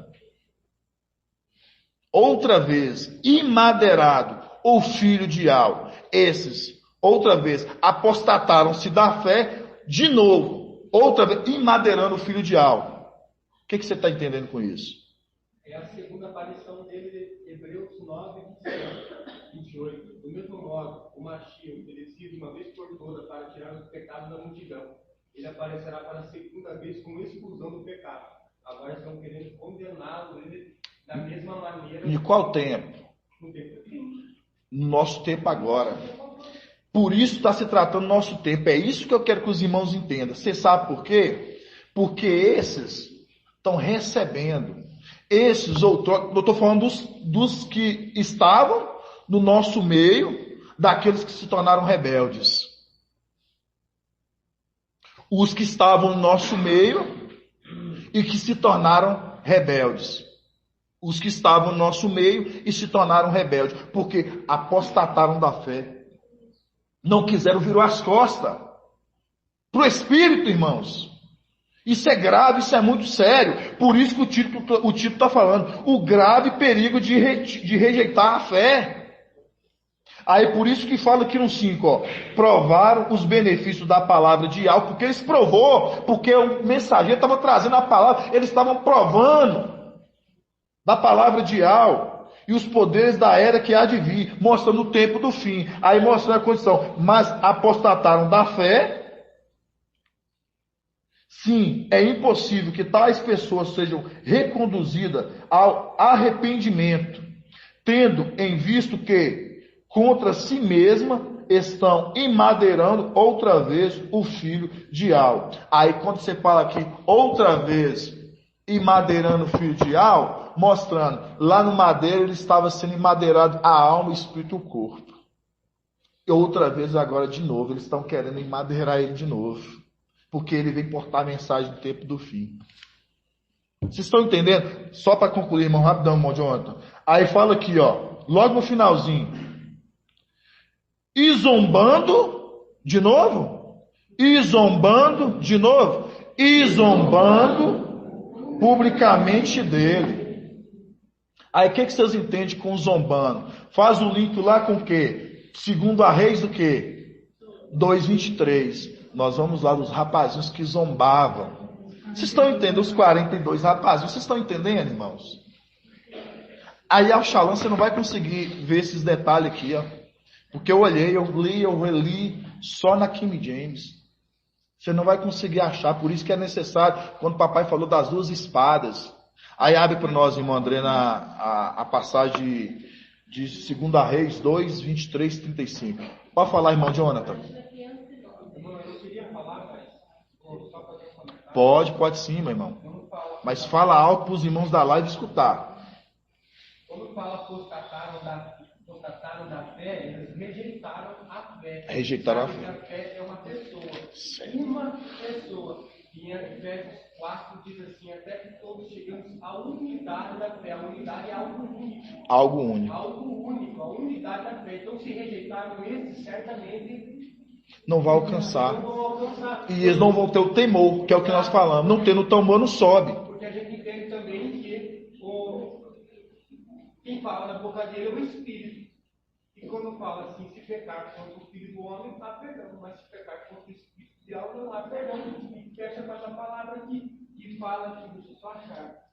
outra vez emadeirado o filho de Ial, esses, outra vez, apostataram-se da fé, de novo, outra vez, emadeirando o filho de Ial. O que você está entendendo com isso? É a segunda aparição dele, Hebreus 9, 28. Do mesmo modo, o Mashiach, descido uma vez por toda para tirar os pecados da multidão, ele aparecerá para a segunda vez com exclusão do pecado. Agora estão querendo condená-lo da mesma maneira. De qual tempo? No tempo de Cristo. No nosso tempo agora. Por isso está se tratando do nosso tempo. É isso que eu quero que os irmãos entendam. Você sabe por quê? Porque esses estão recebendo. Esses outros, eu estou falando dos que estavam no nosso meio, daqueles que se tornaram rebeldes. Os que estavam no nosso meio e que se tornaram rebeldes. Os que estavam no nosso meio e se tornaram rebeldes, porque apostataram da fé. Não quiseram virar as costas para o Espírito, irmãos. Isso é grave, isso é muito sério. Por isso que o título está falando. O grave perigo de rejeitar a fé. Aí por isso que fala aqui no 5, provaram os benefícios da palavra de Ial, porque eles provou, porque o mensageiro estava trazendo a palavra, eles estavam provando da palavra de Ial e os poderes da era que há de vir, mostrando o tempo do fim. Aí mostrando a condição, mas apostataram da fé. Sim, é impossível que tais pessoas sejam reconduzidas ao arrependimento, tendo em vista que contra si mesma estão emadeirando outra vez o filho de Ial. Aí quando você fala aqui outra vez emadeirando o filho de Ial, mostrando lá no madeiro ele estava sendo emadeirado a alma, o espírito e o corpo. E outra vez agora de novo eles estão querendo emadeirar ele de novo. Porque ele vem portar a mensagem do tempo do fim. Vocês estão entendendo? Só para concluir, irmão, rapidão, irmão Jonathan. Aí fala aqui, logo no finalzinho. E zombando, de novo. E zombando, de novo. E zombando publicamente dele. Aí o que vocês entendem com zombando? Faz o link lá com o quê? Segundo a Reis do quê? 2:23. Nós vamos lá dos rapazinhos que zombavam. Vocês estão entendendo? Os 42 rapazinhos. Vocês estão entendendo, irmãos? Aí, Alxalã, você não vai conseguir ver esses detalhes aqui, Porque eu olhei, eu li só na King James. Você não vai conseguir achar. Por isso que é necessário, quando o papai falou das 2 espadas. Aí abre para nós, irmão André, a passagem de 2 Reis 2, 23, 35. Pode falar, irmão Jonathan. Pode sim, meu irmão. Mas fala alto para os irmãos da live escutar. Quando fala apostataram da fé, eles rejeitaram a fé. Rejeitaram a fé. fé. A fé é uma pessoa. Certo. Uma pessoa. E em Efésios 4 diz assim, até que todos chegamos à unidade da fé. A unidade é algo único. Algo único. Algo único. a unidade da fé. Então, se rejeitaram esses, certamente Não vai alcançar. não vão alcançar. E eles não vão ter o temor, que é o que nós falamos. Não tendo temor, não sobe. Porque a gente entende também que quem fala na boca dele é o Espírito. E quando fala assim, se pecar contra o Filho do Homem, está perdão. Mas se pecar contra o Espírito de algo, não há perdão. E fecha com essa palavra aqui. E fala aqui, deixa eu só achar.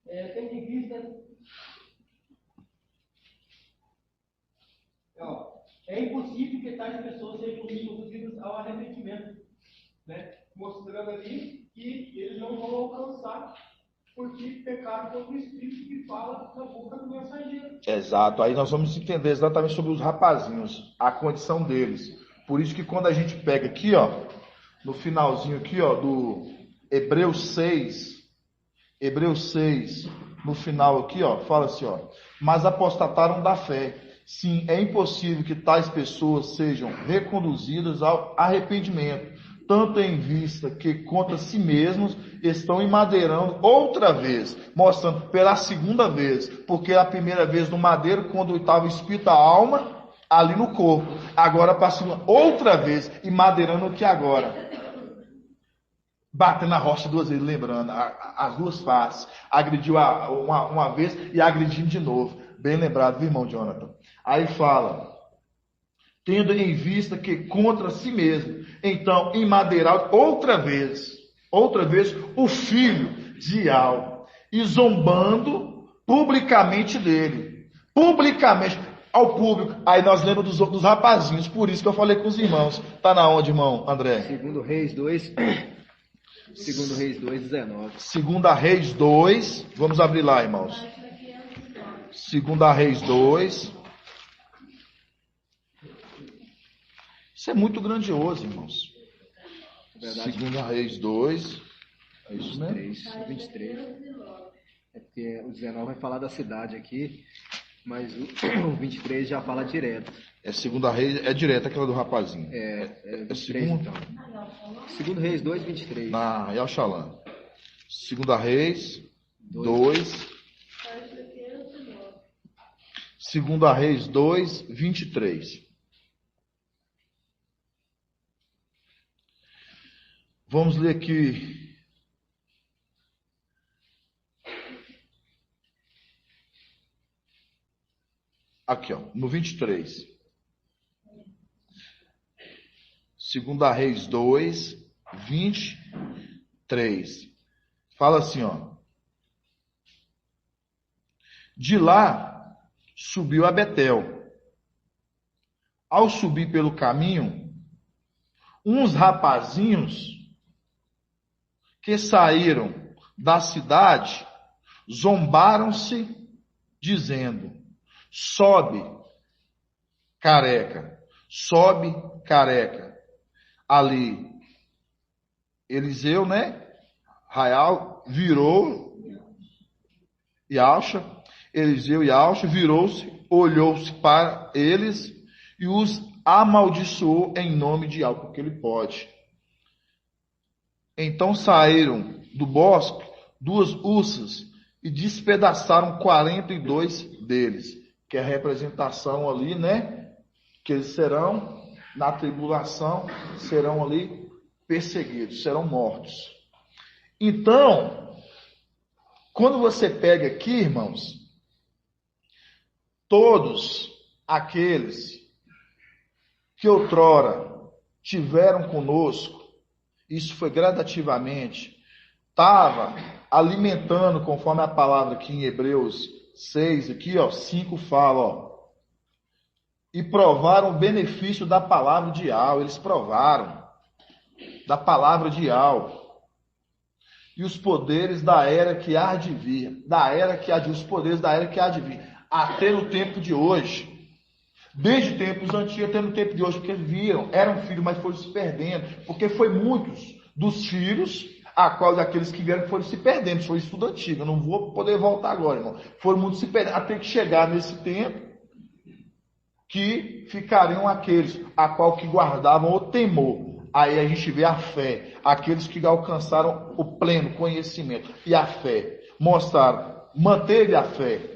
Tendo em vista... É impossível que tais pessoas sejam conduzidas ao arrependimento, né? Mostrando ali que eles não vão alcançar porque pecaram contra o Espírito que fala na boca do mensageiro. Exato, aí nós vamos entender exatamente sobre os rapazinhos, a condição deles. Por isso que quando a gente pega aqui, ó, no finalzinho aqui, ó, do Hebreus 6, no final aqui, ó, fala assim, ó, mas apostataram da fé. Sim, é impossível que tais pessoas sejam reconduzidas ao arrependimento, tanto em vista que contra si mesmos estão emadeirando outra vez, mostrando pela segunda vez, porque a primeira vez no madeiro, quando estava espírito a alma, ali no corpo, agora passando outra vez, emadeirando aqui agora, batendo na rocha duas vezes, lembrando, as duas faces, agrediu uma vez e agredindo de novo, bem lembrado, viu, irmão Jonathan? Aí fala, tendo em vista que contra si mesmo, então emadeirar outra vez o filho de Al, e zombando publicamente dele, publicamente, ao público. Aí nós lembramos dos rapazinhos, por isso que eu falei com os irmãos. Tá na onde, irmão André? Segundo Reis 2, 19. Segunda Reis 2, vamos abrir lá, irmãos. Segunda Reis 2. Isso é muito grandioso, irmãos. Verdade. Segunda Reis 2. É isso mesmo? 23. É porque o 19 vai falar da cidade aqui, mas o 23 já fala direto. É Segunda Reis, é direto aquela do rapazinho. É 23 segundo? então. Segundo Reis 2, 23. Na Yalxalã. Segunda Reis 2. Segunda Reis 2, 23. Vamos ler aqui. Aqui, ó, no 23. Segunda Reis 2, 23. Fala assim, ó. De lá subiu a Betel. Ao subir pelo caminho, uns rapazinhos que saíram da cidade zombaram-se, dizendo: sobe, careca, sobe, careca. Ali, Eliseu, né? Raial virou e Alcha, Eliseu e Alcha virou-se, olhou-se para eles e os amaldiçoou em nome de algo que ele pode. Então saíram do bosque 2 ursas e despedaçaram 42 deles, que é a representação ali, né? Que eles serão, na tribulação, serão ali perseguidos, serão mortos. Então, quando você pega aqui, irmãos, todos aqueles que outrora tiveram conosco, isso foi gradativamente, estava alimentando, conforme a palavra aqui em Hebreus 6, aqui, ó, 5 fala, ó, e provaram o benefício da palavra de Al, eles provaram da palavra de Al, e os poderes da era que há de vir, os poderes da era que há de vir, até no tempo de hoje. Desde tempos antigos até no tempo de hoje, porque viram, eram filhos, mas foram se perdendo, porque foi muitos dos filhos, a qual daqueles que vieram foram se perdendo, isso foi estudo antigo, eu não vou poder voltar agora, irmão, foram muitos se perdendo, até que chegar nesse tempo, que ficariam aqueles, a qual que guardavam o temor, aí a gente vê a fé, aqueles que alcançaram o pleno conhecimento, e a fé, mostraram, manteve a fé,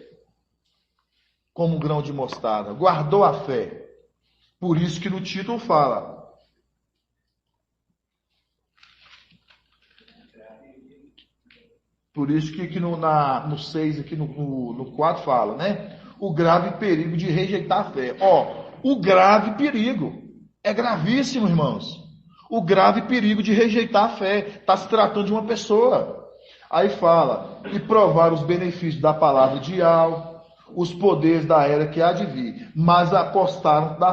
como um grão de mostarda, guardou a fé. Por isso que no título fala. Por isso que no 6, aqui no 4 fala, né? O grave perigo de rejeitar a fé. O grave perigo. É gravíssimo, irmãos. O grave perigo de rejeitar a fé. Está se tratando de uma pessoa. Aí fala, e provar os benefícios da palavra ideal, os poderes da era que há de vir, mas apostataram da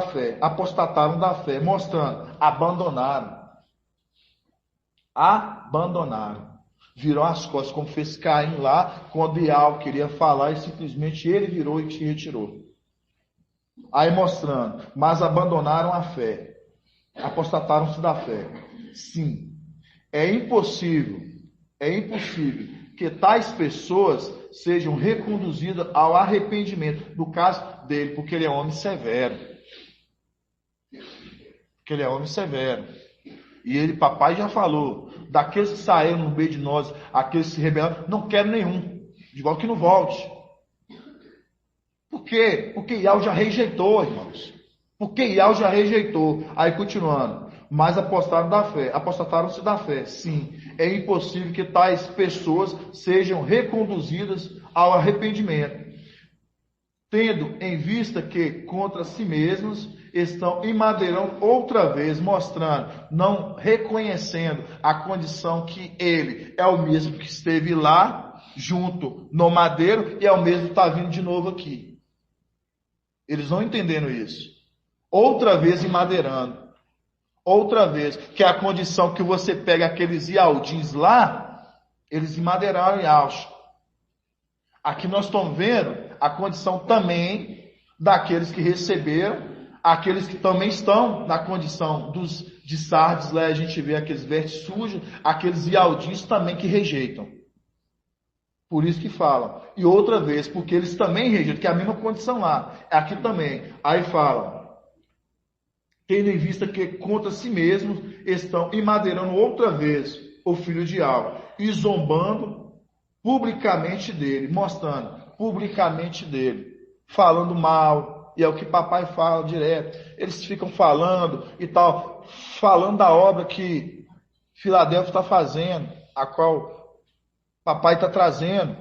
fé, mostrando, abandonaram, virou as costas, como fez Caim lá, quando Ial queria falar e simplesmente ele virou e te retirou. Aí mostrando, mas abandonaram a fé, apostataram-se da fé. Sim, é impossível que tais pessoas sejam reconduzidas ao arrependimento, no caso dele, porque ele é homem severo. E ele, papai já falou, daqueles que saíram no meio de nós, aqueles que se rebelaram, não quero nenhum, de volta que não volte. Por quê? Porque Ial já rejeitou, irmãos. Aí continuando, mas apostataram-se da fé. Sim, é impossível que tais pessoas sejam reconduzidas ao arrependimento, tendo em vista que contra si mesmos estão imadeirando outra vez, mostrando, não reconhecendo a condição que ele é o mesmo que esteve lá, junto no madeiro, e é o mesmo que está vindo de novo aqui. Eles não entendendo isso. Outra vez imadeirando. Outra vez, que é a condição que você pega aqueles Ialdins lá, eles imadeiraram em Auschwitz. Aqui nós estamos vendo a condição também daqueles que receberam, aqueles que também estão na condição de Sardes, lá a gente vê aqueles vertes sujos, aqueles Ialdins também que rejeitam. Por isso que falam. E outra vez, porque eles também rejeitam, que é a mesma condição lá. Aqui também. Aí fala, tendo em vista que contra si mesmos estão imadeirando outra vez o filho de Ial, e zombando publicamente dele, mostrando publicamente dele, falando mal, e é o que papai fala direto, eles ficam falando e tal, falando da obra que Filadélfia está fazendo, a qual papai está trazendo,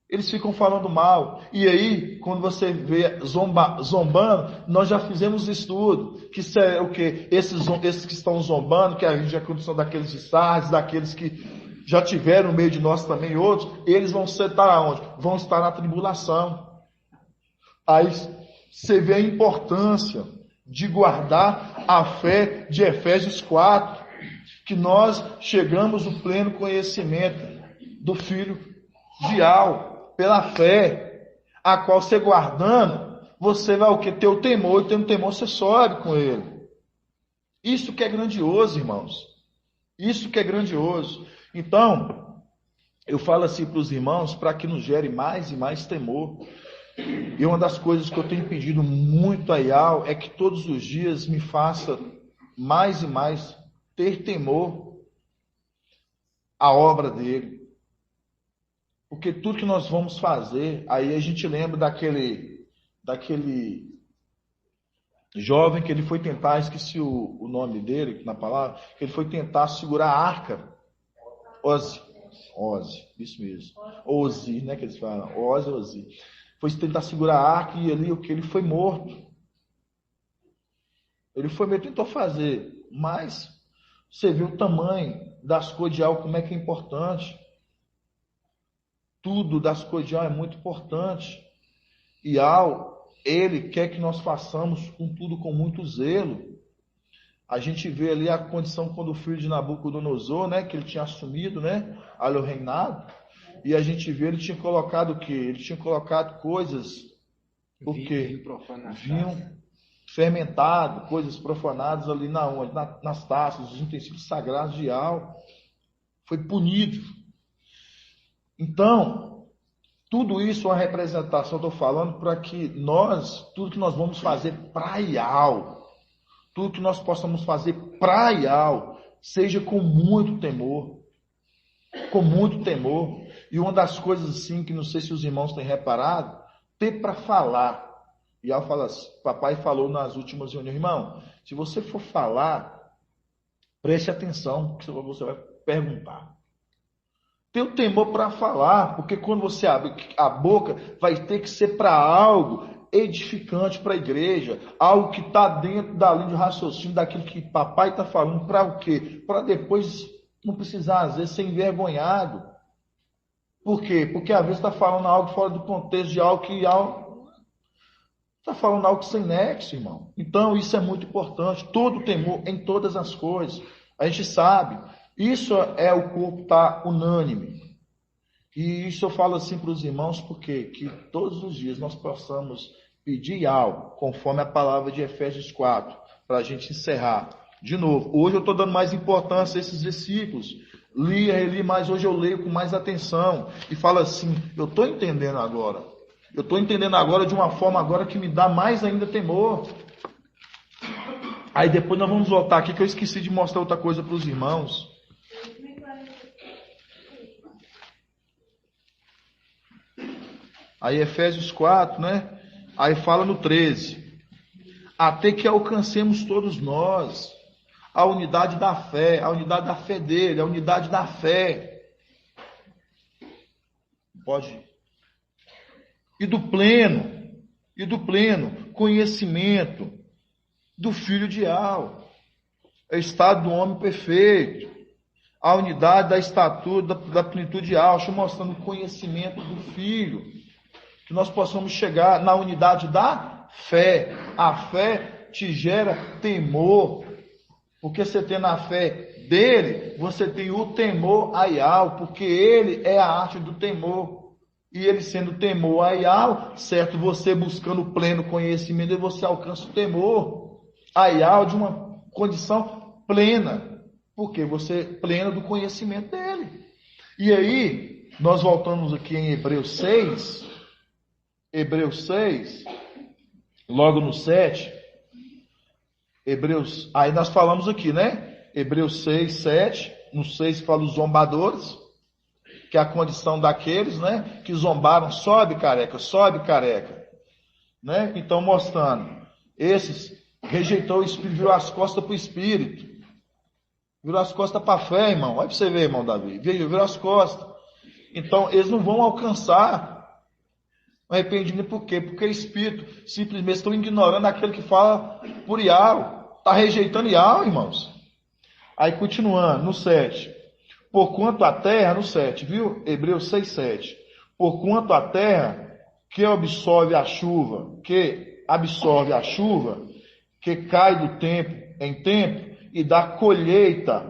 eles ficam falando mal. E aí, quando você vê zombando, nós já fizemos estudo, que isso é o quê? Esses que estão zombando, que a gente já condição daqueles de Sardes, daqueles que já tiveram no meio de nós também outros, eles vão estar onde? Vão estar na tribulação. Aí você vê a importância de guardar a fé de Efésios 4, que nós chegamos no pleno conhecimento do Filho de Ial, pela fé, a qual você guardando, você vai o que? Ter o temor, e tendo temor você sobe com ele. Isso que é grandioso, irmãos. Isso que é grandioso. Então, eu falo assim para os irmãos, para que nos gere mais e mais temor. E uma das coisas que eu tenho pedido muito a Ial é que todos os dias me faça mais e mais ter temor à obra dele. Porque tudo que nós vamos fazer, aí a gente lembra daquele jovem que ele foi tentar, esqueci o nome dele na palavra, que ele foi tentar segurar a arca. Ozi, isso mesmo. Ozi, né, que eles falam. Ozi. Foi tentar segurar a arca e ali o que ele foi morto. Ele tentou fazer, mas você viu o tamanho das coisas de algo, como é que é importante. Tudo das coisas de Ial é muito importante. Ial, ele quer que nós façamos tudo com muito zelo. A gente vê ali a condição quando o filho de Nabucodonosor, né, que ele tinha assumido, né, ali o reinado, e a gente vê, ele tinha colocado o quê? Ele tinha colocado coisas, o quê? Vinho fermentado, coisas profanadas ali nas taças, os utensílios sagrados de Ial. Foi punido. Então, tudo isso é uma representação, estou falando, para que tudo que nós vamos fazer para Ial, tudo que nós possamos fazer para Ial, seja com muito temor. Com muito temor. E uma das coisas assim, que não sei se os irmãos têm reparado, ter para falar. Ial fala assim, papai falou nas últimas reuniões, irmão, se você for falar, preste atenção, que você vai perguntar. Tenha o temor para falar, porque quando você abre a boca, vai ter que ser para algo edificante para a igreja, algo que está dentro da linha de raciocínio, daquilo que papai está falando, para o quê? Para depois não precisar, às vezes, ser envergonhado. Por quê? Porque às vezes está falando algo fora do contexto de algo que está falando algo sem nexo, irmão. Então, isso é muito importante. Todo temor em todas as coisas. A gente sabe. Isso é o corpo estar unânime. E isso eu falo assim para os irmãos, porque que todos os dias nós possamos pedir algo, conforme a palavra de Efésios 4, para a gente encerrar. De novo, hoje eu estou dando mais importância a esses versículos. Li, reli, mas hoje eu leio com mais atenção. E falo assim, eu estou entendendo agora. Eu estou entendendo agora de uma forma agora que me dá mais ainda temor. Aí depois nós vamos voltar aqui, que eu esqueci de mostrar outra coisa para os irmãos. Aí Efésios 4, né? Aí fala no 13. Até que alcancemos todos nós a unidade da fé dele, a unidade da fé. Pode. E do pleno conhecimento do Filho de Al. É o estado do homem perfeito. A unidade da estatura, da plenitude de Al. Estou mostrando o conhecimento do Filho. Que nós possamos chegar na unidade da fé. A fé te gera temor. Porque você tem na fé dele, você tem o temor a Ial, porque ele é a arte do temor. E ele sendo temor a Ial, certo, você buscando o pleno conhecimento, e você alcança o temor a Ial de uma condição plena. Porque você é plena do conhecimento dele. E aí, nós voltamos aqui em Hebreus 6, logo no 7, aí nós falamos aqui, né? Hebreus 6, 7, no 6 fala os zombadores, que é a condição daqueles, né? Que zombaram, sobe careca, né? Então mostrando, esses rejeitou o Espírito, virou as costas para o Espírito, virou as costas para a fé, irmão, olha para você ver, irmão Davi, virou as costas, então eles não vão alcançar arrependimento. Por quê? Porque o Espírito simplesmente estão ignorando aquele que fala por Ial. Está rejeitando Ial, irmãos. Aí continuando, no 7. Porquanto a terra, no 7, viu? Hebreus 6, 7. Porquanto a terra que absorve a chuva, que cai do tempo em tempo, e dá colheita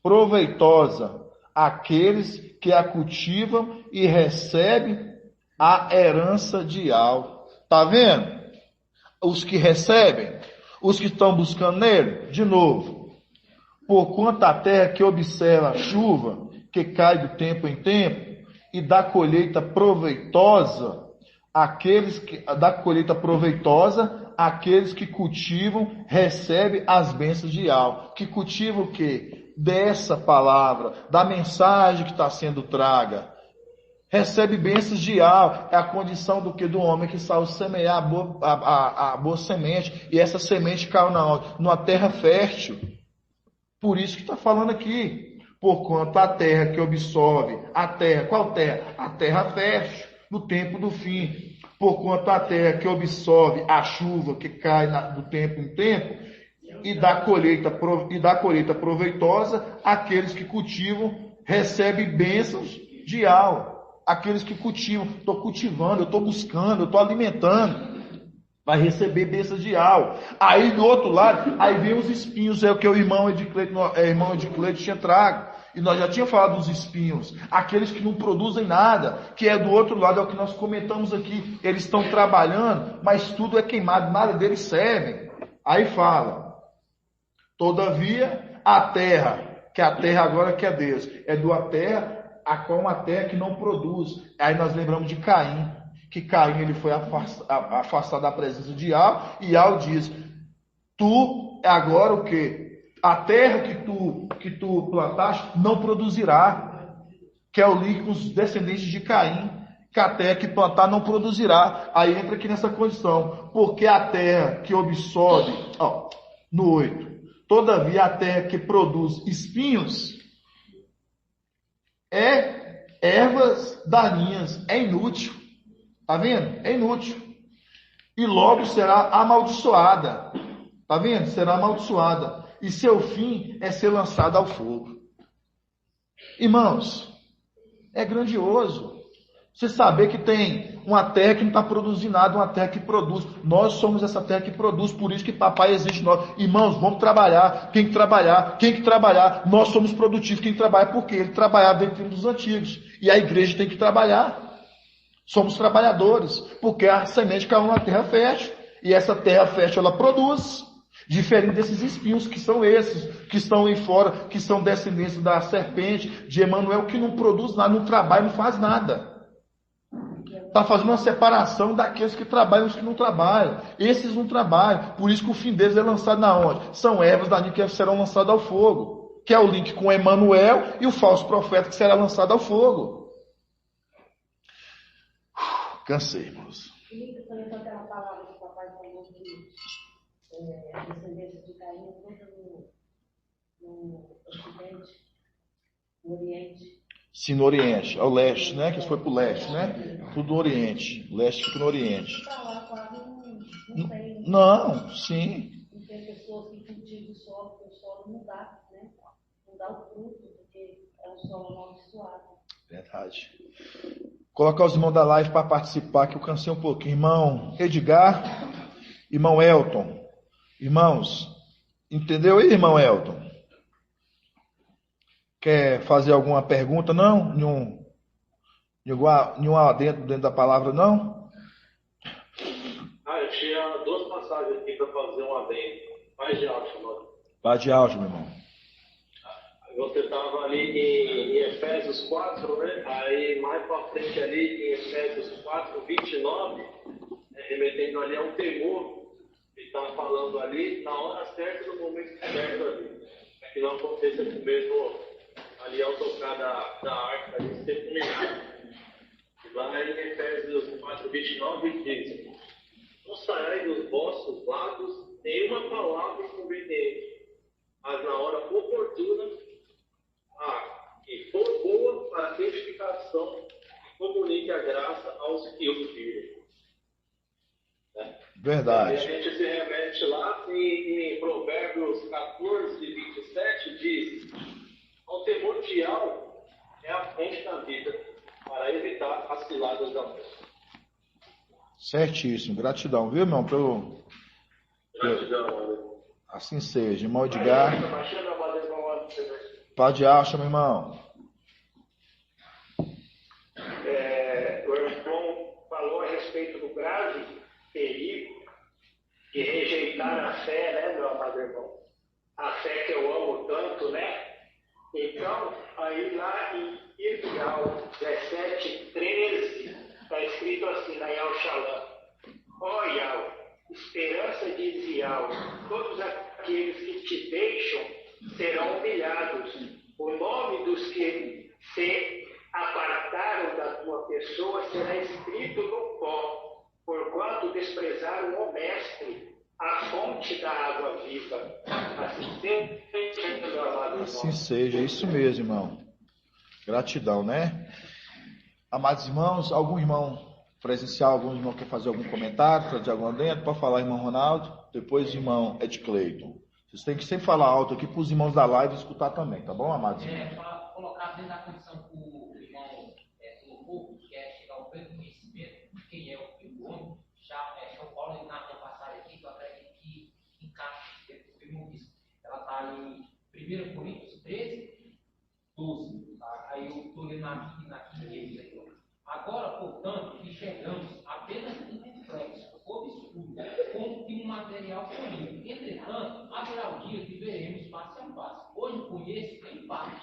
proveitosa àqueles que a cultivam e recebem a herança de Ial. Tá vendo? Os que recebem, os que estão buscando nele, de novo. Porquanto a terra que observa a chuva, que cai do tempo em tempo, e dá colheita proveitosa, aqueles que cultivam, recebem as bênçãos de Ial. Que cultivam o quê? Dessa palavra, da mensagem que está sendo traga. Recebe bênçãos de Ial, é a condição do que? Do homem que saiu semear a boa semente, e essa semente caiu numa terra fértil. Por isso que está falando aqui, porquanto a terra que absorve, qual terra? A terra fértil, no tempo do fim. Porquanto a terra que absorve a chuva que cai do tempo em tempo, e dá colheita proveitosa, aqueles que cultivam, recebem bênçãos de Ial. Aqueles que cultivam, estou cultivando, eu estou buscando, eu estou alimentando, vai receber bênçãos de Ial. Aí do outro lado, aí vem os espinhos, é o que o irmão Edicleito tinha trago. E nós já tínhamos falado dos espinhos, aqueles que não produzem nada, que é do outro lado, é o que nós comentamos aqui. Eles estão trabalhando, mas tudo é queimado, nada deles serve. Aí fala, todavia a terra, que a terra agora que é Deus, é do a terra, a qual uma terra que não produz. Aí nós lembramos de Caim, que Caim ele foi afastado da presença de Ial, e Ial diz, tu agora o quê? A terra que tu plantaste não produzirá, que é o líquido dos descendentes de Caim. que a terra que plantar não produzirá. Aí entra aqui nessa condição, porque a terra que absorve, no 8, todavia a terra que produz espinhos é ervas daninhas, é inútil. Tá vendo? É inútil. E logo será amaldiçoada. Tá vendo? Será amaldiçoada. E seu fim é ser lançada ao fogo. Irmãos, é grandioso. Você saber que tem uma terra que não está produzindo nada, uma terra que produz. Nós somos essa terra que produz, por isso que papai exige nós. Irmãos, vamos trabalhar. Quem que trabalhar? Quem que trabalhar? Nós somos produtivos. Quem trabalha, porque ele trabalhava dentro dos antigos. E a igreja tem que trabalhar. Somos trabalhadores, porque a semente caiu na terra fértil. E essa terra fértil, ela produz. Diferente desses espinhos que são esses, que estão aí fora, que são descendentes da serpente, de Emanuel, que não produz nada, não trabalha, não faz nada. Está fazendo uma separação daqueles que trabalham e os que não trabalham. Esses não trabalham, por isso que o fim deles é lançado na onde? São ervas daninhas que serão lançadas ao fogo. Que é o link com Emanuel e o falso profeta que será lançado ao fogo. Cansei, irmãos. Filipe, também com aquela palavra que o papai falou que a descendência de Caim toda no Ocidente, no Oriente. Sim, no Oriente, ao leste, né? Que foi para o leste, né? Tudo no Oriente. O leste fica no Oriente. Para lá quase não tem. Não, sim. Não tem pessoas que cultivam o solo, porque o solo não dá, né? Não dá o fruto, porque é um solo amaldiçoado. Verdade. Colocar os irmãos da live para participar, que eu cansei um pouquinho. Irmão Edgar, irmão Elton. Irmãos, entendeu aí, irmão Elton? Quer fazer alguma pergunta? Não? Nenhum adentro dentro da palavra, não? Eu tinha duas passagens aqui para fazer um adendo. Mais de alto, mano. Paz de alto, meu irmão. Você estava ali em Efésios 4, né? Aí mais para frente ali em Efésios 4, 29, remetendo ali ao temor que está falando ali, na hora certa, no momento certo ali. Para que não aconteça com o mesmo ali ao tocar da arca ali ser fulminado. E lá em Efésios 4, 29 diz: não saiai dos vossos lábios nenhuma palavra inconveniente, mas na hora oportuna, que for boa para a edificação, e comunique a graça aos que ouvirem. Verdade. E a gente se remete lá em Provérbios 14, 27, diz: o temor mundial é a fonte da vida, para evitar as ciladas da morte. Certíssimo. Gratidão, viu, irmão? Gratidão, mano. Assim seja. Irmão Edgar. Paz de alto, meu irmão. O irmão falou a respeito do grave perigo de rejeitar a fé, né, meu amado irmão? A fé que eu amo tanto, né? Então, aí lá em Irmial 17:13, está escrito assim, na Yal Shalom: ó Yal, esperança de Zial, todos aqueles que te deixam serão humilhados. O nome dos que se apartaram da tua pessoa será escrito no pó, porquanto desprezaram o Mestre, a fonte da água viva. Assim seja, meu amado irmão. Assim seja, isso mesmo, irmão. Gratidão, né? Amados irmãos, algum irmão presencial, algum irmão quer fazer algum comentário, trazer algum dentro? Pode falar, irmão Ronaldo. Depois, irmão Ed Cleiton. Vocês têm que sempre falar alto aqui para os irmãos da live escutar também, tá bom, amados irmãos? Para colocar dentro da condição que o irmão colocou, que é chegar ao pleno conhecimento de quem é o filho do homem. Já João Paulo, na minha passagem aqui, que eu acredito que encaixa dentro do que o irmão disse. Ela está em 1 Coríntios 13, 12. Tá? Aí eu estou lendo na quinta. Agora, portanto, enxergamos apenas um reflexo obscuro, como que um material corrido. Entretanto, haverá o dia que veremos face a face. Hoje conheço em parte.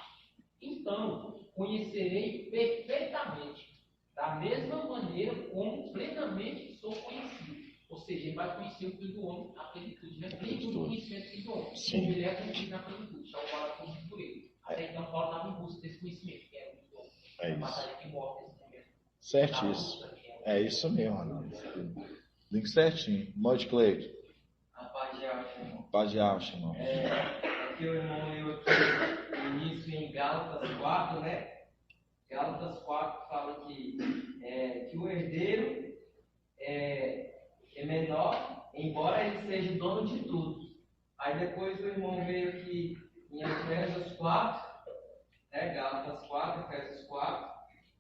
Então, conhecerei perfeitamente, da mesma maneira como plenamente sou conhecido. Ou seja, ele vai conhecer o Filho do Homem na plenitude, né? Plenitude do conhecimento do Filho do Homem. Como ele é conhecido na plenitude. Já o Paulo é conhecido por ele. Até então, Paulo estava em busca desse conhecimento, que é o Filho do Homem. É isso. Passagem que morre nesse momento. Certíssimo. É isso mesmo, mano. Link certinho. Morte Cleito. A paz de alça, irmão. Paz de alça, irmão. Aqui o irmão leu aqui o início em Gálatas 4, né? Gálatas 4 fala que o herdeiro é menor, embora ele seja dono de tudo. Aí depois o irmão veio aqui em Efésios 4, né? Gálatas 4, Efésios 4.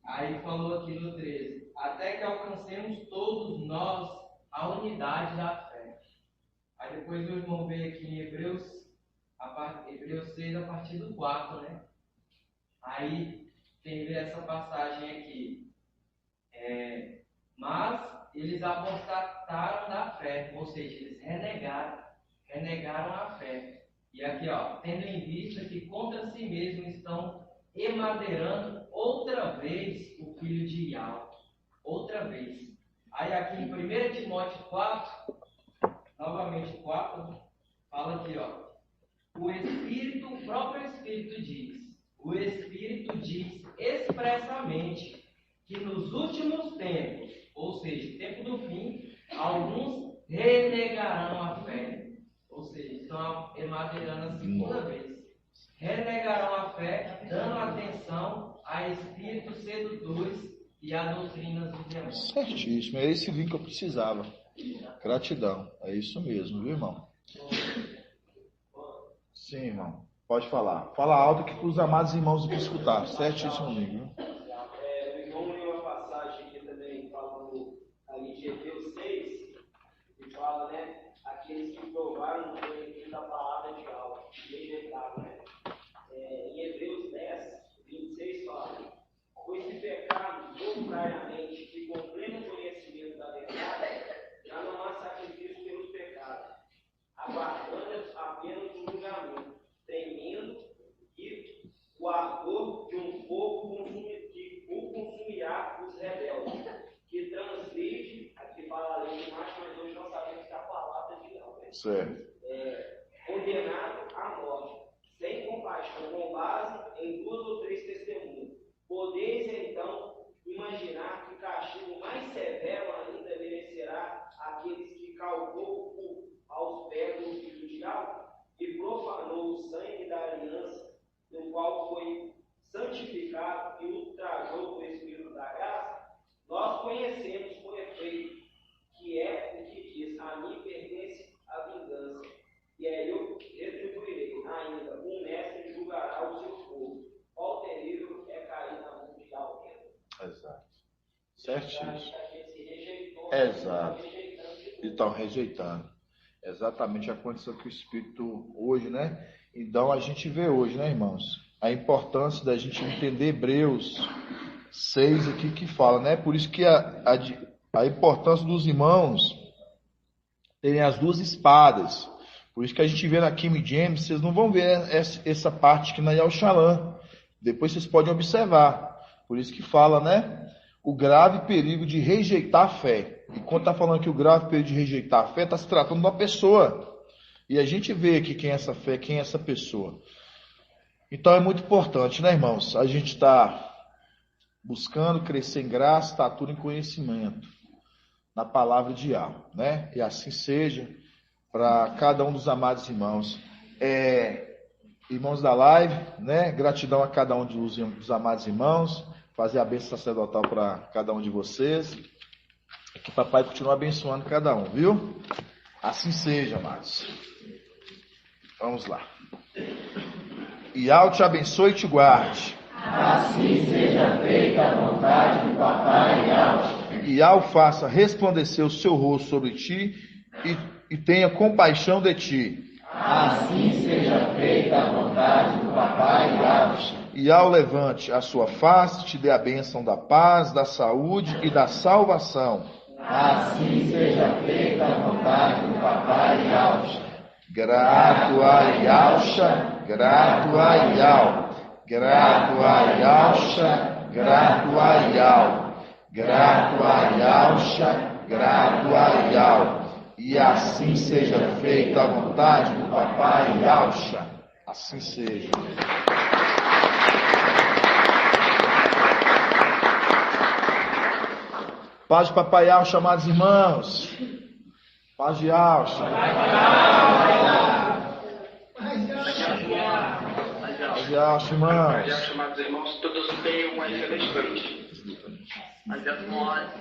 Aí falou aqui no 13, até que alcancemos todos nós a unidade da fé. Aí depois o irmão veio aqui em Hebreus 6, a partir do 4, né? Aí tem essa passagem aqui. Mas eles apostataram da fé, ou seja, eles renegaram a fé. E aqui, ó, tendo em vista que contra si mesmos estão emadeirando outra vez o filho de Ial. Outra vez. Aí aqui em 1 Timóteo 4, novamente 4, fala aqui, ó. O próprio Espírito diz expressamente que nos últimos tempos, ou seja, tempo do fim, alguns renegarão a fé. Ou seja, estão emadeirando a segunda vez. Renegarão a fé, dando atenção a espíritos sedutores e a doutrinas dos demônios. Certíssimo, é esse link que eu precisava. Gratidão, é isso mesmo, viu, irmão? Sim, irmão, pode falar. Fala alto que para os amados irmãos que escutar. Certíssimo, amigo. O irmão leu uma passagem aqui também, falando ali de Hebreus 6, que fala, né? Aqueles que provaram o conhecimento da palavra de alma, rejeitaram, né? Em Hebreus 10, 26 fala: pois se pecarmos voluntariamente e com pleno conhecimento da verdade, já não há sacrifício pelos pecados, aguardando apenas o julgamento, temendo que o ardor de um fogo consumirá os rebeldes, que transgride, aqui fala a lei de macho, mas hoje não sabemos que a palavra de não, né? Certo. Condenado à morte, sem compaixão, com base em 2 ou 3 testemunhos. Podeis então imaginar que o castigo mais severo ainda merecerá aqueles que calcou o culto aos pés do filho de Alto e profanou o sangue da aliança, no qual foi santificado e ultrajou o Espírito da graça? Nós conhecemos com efeito que é o que diz: a mim pertence a vingança, e eu retribuirei. Ainda o mestre julgará o seu povo. Qual terrível é cair na mão de alguém. Exato. Certíssimo. A gente se rejeitou. Exato. E estão rejeitando. Exatamente a condição que o Espírito hoje, né? Então a gente vê hoje, né, irmãos? A importância da gente entender Hebreus 6 aqui que fala, né? Por isso que a importância dos irmãos terem as duas espadas. Por isso que a gente vê na King James, vocês não vão ver essa parte aqui na Yal Shalom. Depois vocês podem observar. Por isso que fala, né? O grave perigo de rejeitar a fé. E quando está falando que o grave perigo de rejeitar a fé, está se tratando de uma pessoa. E a gente vê aqui quem é essa fé, quem é essa pessoa. Então é muito importante, né, irmãos? A gente está buscando crescer em graça, estatura e conhecimento na palavra de Yahweh, né? E assim seja para cada um dos amados irmãos. Irmãos da live, né? Gratidão a cada um dos amados irmãos. Fazer a bênção sacerdotal para cada um de vocês. Que papai continue abençoando cada um, viu? Assim seja, amados. Vamos lá. Yahweh te abençoe e te guarde. Assim seja feita a vontade do papai Yahweh. Yahweh faça resplandecer o seu rosto sobre ti e tenha compaixão de ti. Assim seja feita a vontade do papai Yahweh. Yahweh levante a sua face, te dê a bênção da paz, da saúde e da salvação. Assim seja feita a vontade do papai Yahweh. Grato a Yahusha, grato a Yahweh. Grato a Yahusha, grato a Yahweh. Grato a Yahusha, grato a Yahweh. E assim seja feita a vontade do papai Yahusha. Assim seja. Paz de Papai Alcha, amados irmãos. Paz de Alcha. Paz de Alcha, irmãos. Amados irmãos, todos tenham uma excelente noite. Adiante,